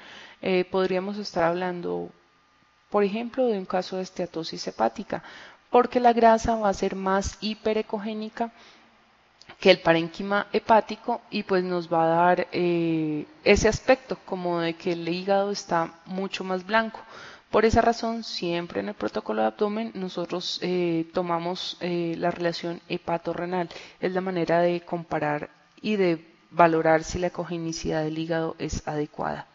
podríamos estar hablando, por ejemplo, de un caso de esteatosis hepática, porque la grasa va a ser más hiperecogénica que el parénquima hepático y pues nos va a dar ese aspecto como de que el hígado está mucho más blanco. Por esa razón, siempre en el protocolo de abdomen nosotros tomamos la relación hepato-renal. Es la manera de comparar y de valorar si la ecogenicidad del hígado es adecuada.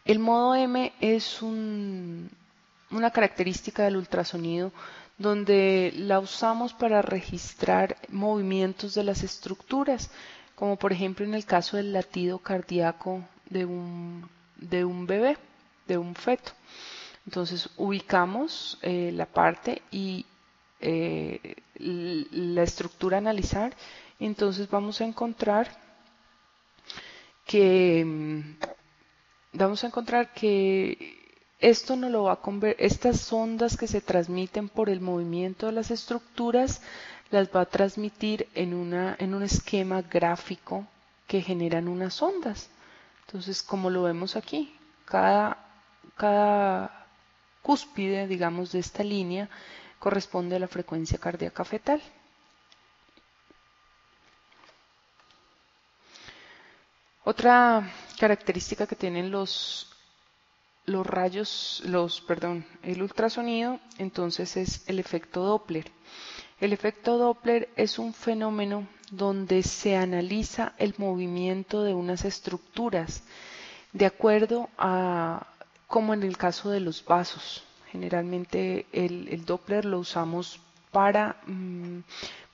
El modo M es una característica del ultrasonido donde la usamos para registrar movimientos de las estructuras, como por ejemplo en el caso del latido cardíaco de un bebé, de un feto. Entonces ubicamos la parte y la estructura a analizar. Entonces vamos a encontrar que esto no lo va a convertir, estas ondas que se transmiten por el movimiento de las estructuras las va a transmitir en un esquema gráfico que generan unas ondas. Entonces, como lo vemos aquí, cada cúspide, digamos, de esta línea corresponde a la frecuencia cardíaca fetal. Otra característica que tienen el ultrasonido, entonces es el efecto Doppler. El efecto Doppler es un fenómeno donde se analiza el movimiento de unas estructuras de acuerdo a, como en el caso de los vasos. Generalmente el Doppler lo usamos para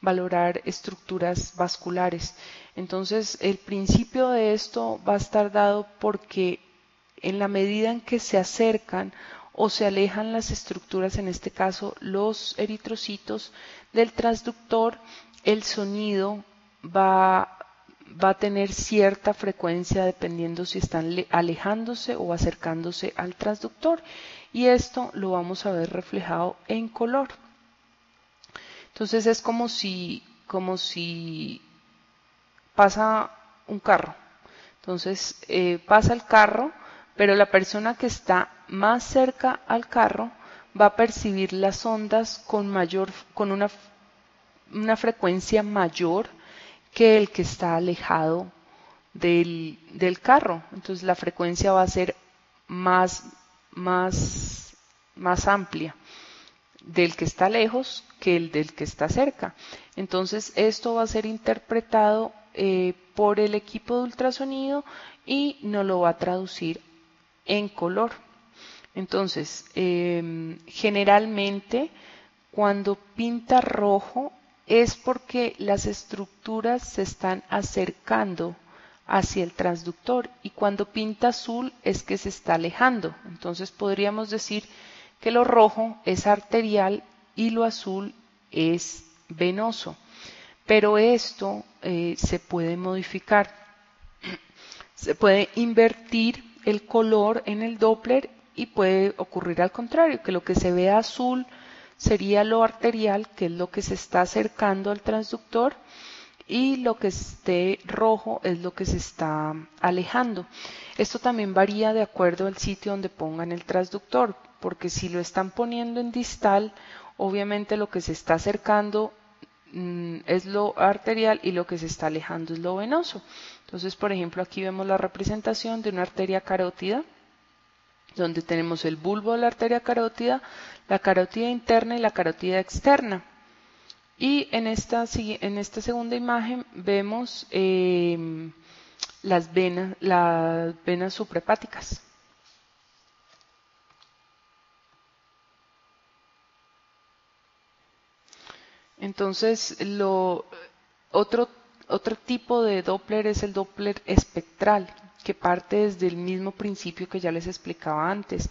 valorar estructuras vasculares. Entonces, el principio de esto va a estar dado porque en la medida en que se acercan o se alejan las estructuras, en este caso los eritrocitos del transductor, el sonido va a tener cierta frecuencia dependiendo si están alejándose o acercándose al transductor, y esto lo vamos a ver reflejado en color. Entonces es como si pasa un carro. Entonces pasa el carro, pero la persona que está más cerca al carro va a percibir las ondas con una frecuencia mayor que el que está alejado del carro. Entonces la frecuencia va a ser más amplia del que está lejos que el del que está cerca. Entonces esto va a ser interpretado por el equipo de ultrasonido y nos lo va a traducir en color. Entonces, generalmente cuando pinta rojo es porque las estructuras se están acercando hacia el transductor, y cuando pinta azul es que se está alejando. Entonces podríamos decir que lo rojo es arterial y lo azul es venoso. Pero esto se puede modificar. Se puede invertir el color en el Doppler y puede ocurrir al contrario, que lo que se vea azul sería lo arterial, que es lo que se está acercando al transductor, y lo que esté rojo es lo que se está alejando. Esto también varía de acuerdo al sitio donde pongan el transductor, porque si lo están poniendo en distal, obviamente lo que se está acercando es lo arterial y lo que se está alejando es lo venoso. Entonces, por ejemplo, aquí vemos la representación de una arteria carótida, donde tenemos el bulbo de la arteria carótida, la carótida interna y la carótida externa. Y en esta segunda imagen vemos las venas suprahepáticas. Entonces, otro tipo de Doppler es el Doppler espectral, que parte desde el mismo principio que ya les explicaba antes.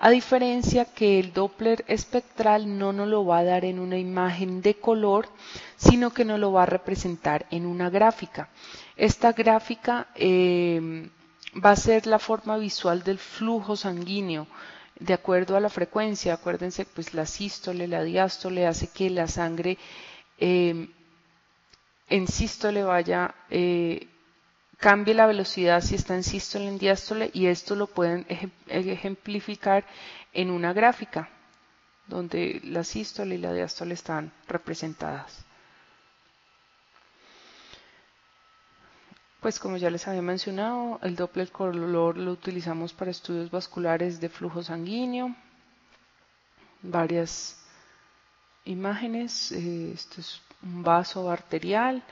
A diferencia que el Doppler espectral no nos lo va a dar en una imagen de color, sino que nos lo va a representar en una gráfica. Esta gráfica va a ser la forma visual del flujo sanguíneo de acuerdo a la frecuencia. Acuérdense, pues la sístole, la diástole hace que la sangre en sístole cambie la velocidad si está en sístole, en diástole, y esto lo pueden ejemplificar en una gráfica donde la sístole y la diástole están representadas. Pues como ya les había mencionado, el Doppler color lo utilizamos para estudios vasculares de flujo sanguíneo. Varias imágenes. Esto es un vaso arterial.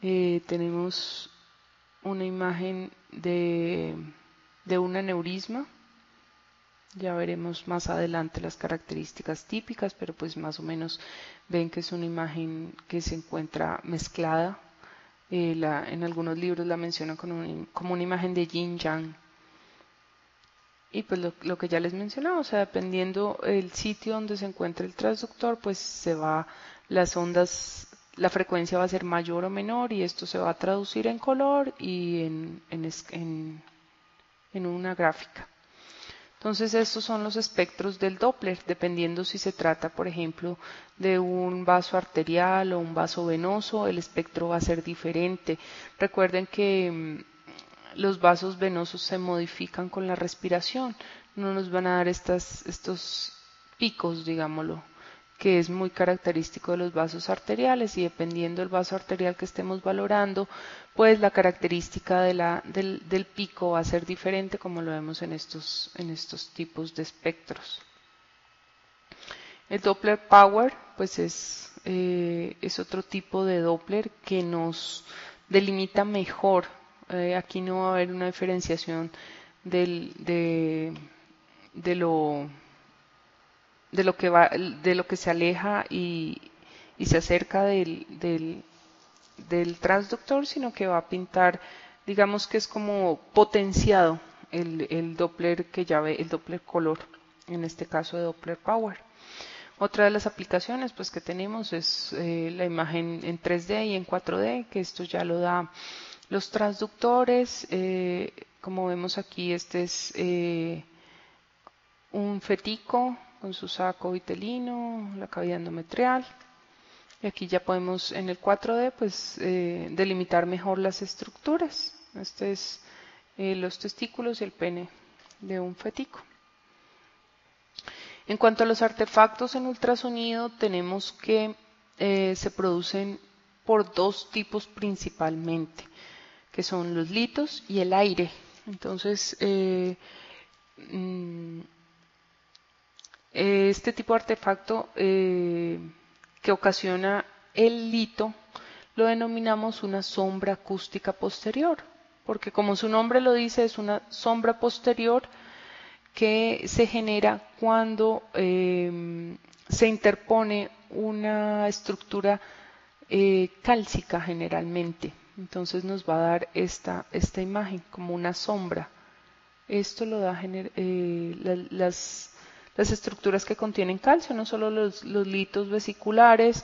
Tenemos una imagen de un aneurisma. Ya veremos más adelante las características típicas, pero pues más o menos ven que es una imagen que se encuentra mezclada. En algunos libros la mencionan como una imagen de yin-yang. Y pues lo que ya les mencionaba, o sea, dependiendo el sitio donde se encuentre el transductor, pues las ondas, la frecuencia va a ser mayor o menor, y esto se va a traducir en color y en una gráfica. Entonces estos son los espectros del Doppler, dependiendo si se trata, por ejemplo, de un vaso arterial o un vaso venoso, el espectro va a ser diferente. Recuerden que los vasos venosos se modifican con la respiración, no nos van a dar estos picos, digámoslo, que es muy característico de los vasos arteriales, y dependiendo del vaso arterial que estemos valorando, pues la característica del pico va a ser diferente, como lo vemos en estos tipos de espectros. El Doppler Power pues es otro tipo de Doppler que nos delimita mejor. Aquí no va a haber una diferenciación de lo que se aleja y se acerca del transductor, sino que va a pintar, digamos que es como potenciado el Doppler que ya ve, el Doppler color, en este caso de Doppler Power. Otra de las aplicaciones pues que tenemos es la imagen en 3D y en 4D, que esto ya lo da los transductores. Como vemos aquí, este es un fetico con su saco vitelino, la cavidad endometrial. Y aquí ya podemos en el 4D pues delimitar mejor las estructuras. Este es los testículos y el pene de un fetico. En cuanto a los artefactos en ultrasonido, tenemos que se producen por dos tipos principalmente, que son los litos y el aire. Entonces, este tipo de artefacto que ocasiona el lito lo denominamos una sombra acústica posterior, porque como su nombre lo dice, es una sombra posterior que se genera cuando se interpone una estructura cálcica generalmente. Entonces nos va a dar esta imagen como una sombra. Esto lo da las estructuras que contienen calcio, no solo los litos vesiculares,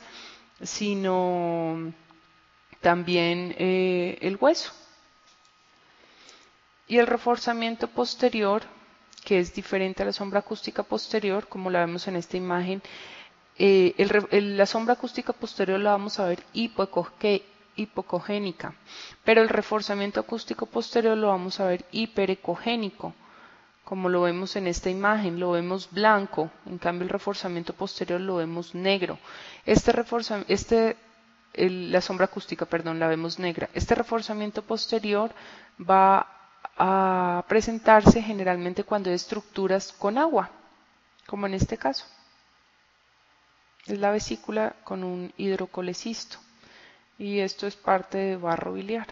sino también el hueso. Y el reforzamiento posterior, que es diferente a la sombra acústica posterior, como la vemos en esta imagen, la sombra acústica posterior la vamos a ver hipocogénica, pero el reforzamiento acústico posterior lo vamos a ver hiperecogénico, como lo vemos en esta imagen, lo vemos blanco, en cambio el reforzamiento posterior lo vemos negro. La sombra acústica, perdón, la vemos negra. Este reforzamiento posterior va a presentarse generalmente cuando hay estructuras con agua, como en este caso. Es la vesícula con un hidrocolecisto y esto es parte de barro biliar.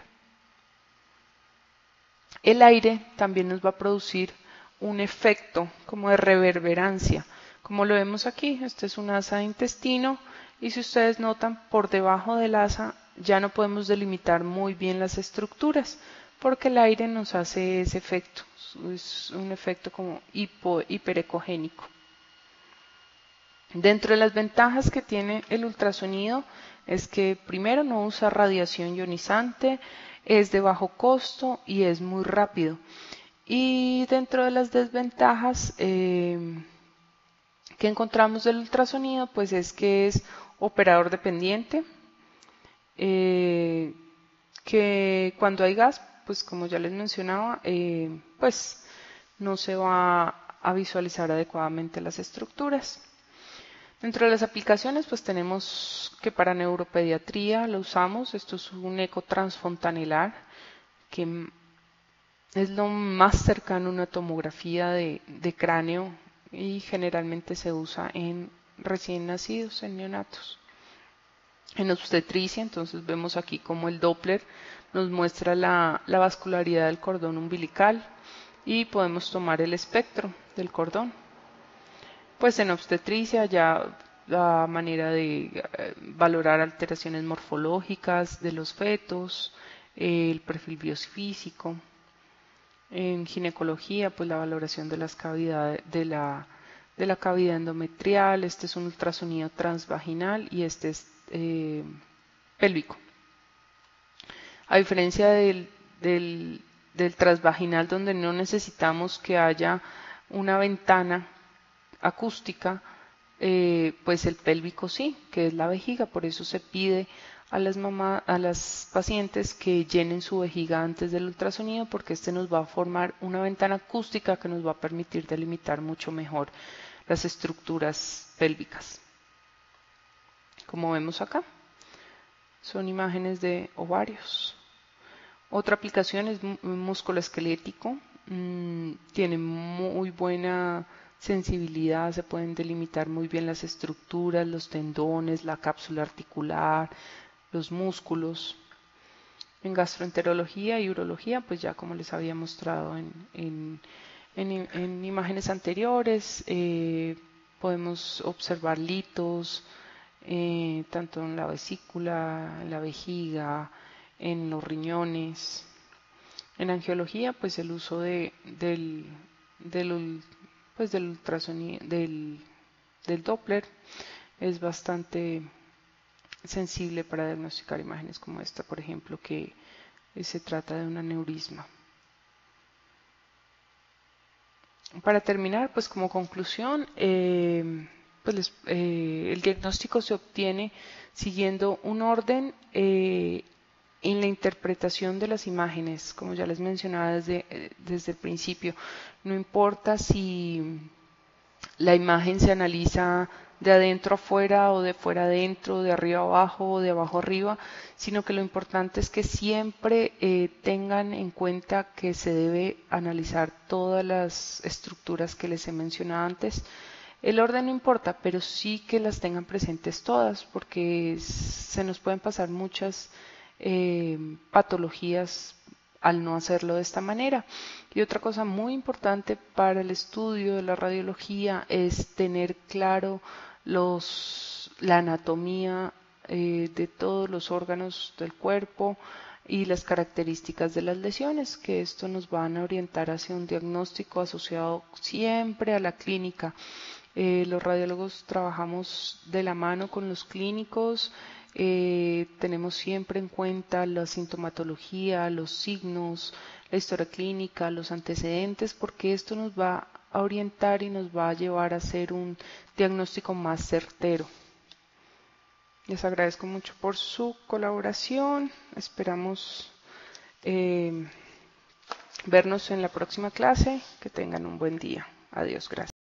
El aire también nos va a producir un efecto como de reverberancia, como lo vemos aquí. Esta es una asa de intestino y si ustedes notan, por debajo del asa ya no podemos delimitar muy bien las estructuras porque el aire nos hace ese efecto. Es un efecto como hiperecogénico. Dentro de las ventajas que tiene el ultrasonido es que primero no usa radiación ionizante, es de bajo costo y es muy rápido. Y dentro de las desventajas que encontramos del ultrasonido, pues es que es operador dependiente, que cuando hay gas, pues como ya les mencionaba, pues no se va a visualizar adecuadamente las estructuras. Dentro de las aplicaciones, pues tenemos que para neuropediatría lo usamos. Esto es un eco transfontanelar, que es lo más cercano a una tomografía de cráneo y generalmente se usa en recién nacidos, en neonatos. En obstetricia, entonces vemos aquí como el Doppler nos muestra la vascularidad del cordón umbilical y podemos tomar el espectro del cordón. Pues en obstetricia ya la manera de valorar alteraciones morfológicas de los fetos, el perfil biofísico. En ginecología, pues la valoración de las cavidades de la cavidad endometrial. Este es un ultrasonido transvaginal y este es pélvico. A diferencia del transvaginal, donde no necesitamos que haya una ventana acústica, pues el pélvico sí, que es la vejiga. Por eso se pide a las pacientes que llenen su vejiga antes del ultrasonido, porque este nos va a formar una ventana acústica que nos va a permitir delimitar mucho mejor las estructuras pélvicas. Como vemos acá, son imágenes de ovarios. Otra aplicación es músculo esquelético. Tiene muy buena sensibilidad, se pueden delimitar muy bien las estructuras, los tendones, la cápsula articular, los músculos. En gastroenterología y urología, pues ya como les había mostrado en imágenes anteriores, podemos observar litos, tanto en la vesícula, en la vejiga, en los riñones. En angiología, pues el uso del ultrasonido, del Doppler es bastante sensible para diagnosticar imágenes como esta, por ejemplo, que se trata de un aneurisma. Para terminar, pues como conclusión, el diagnóstico se obtiene siguiendo un orden en la interpretación de las imágenes, como ya les mencionaba desde el principio. No importa si La imagen se analiza de adentro a afuera o de fuera adentro, de arriba a abajo o de abajo arriba, sino que lo importante es que siempre tengan en cuenta que se debe analizar todas las estructuras que les he mencionado antes. El orden no importa, pero sí que las tengan presentes todas, porque se nos pueden pasar muchas patologías al no hacerlo de esta manera. Y otra cosa muy importante para el estudio de la radiología es tener claro la anatomía de todos los órganos del cuerpo y las características de las lesiones, que esto nos van a orientar hacia un diagnóstico asociado siempre a la clínica. Los radiólogos trabajamos de la mano con los clínicos, tenemos siempre en cuenta la sintomatología, los signos, la historia clínica, los antecedentes, porque esto nos va a orientar y nos va a llevar a hacer un diagnóstico más certero. Les agradezco mucho por su colaboración. Esperamos vernos en la próxima clase. Que tengan un buen día. Adiós, gracias.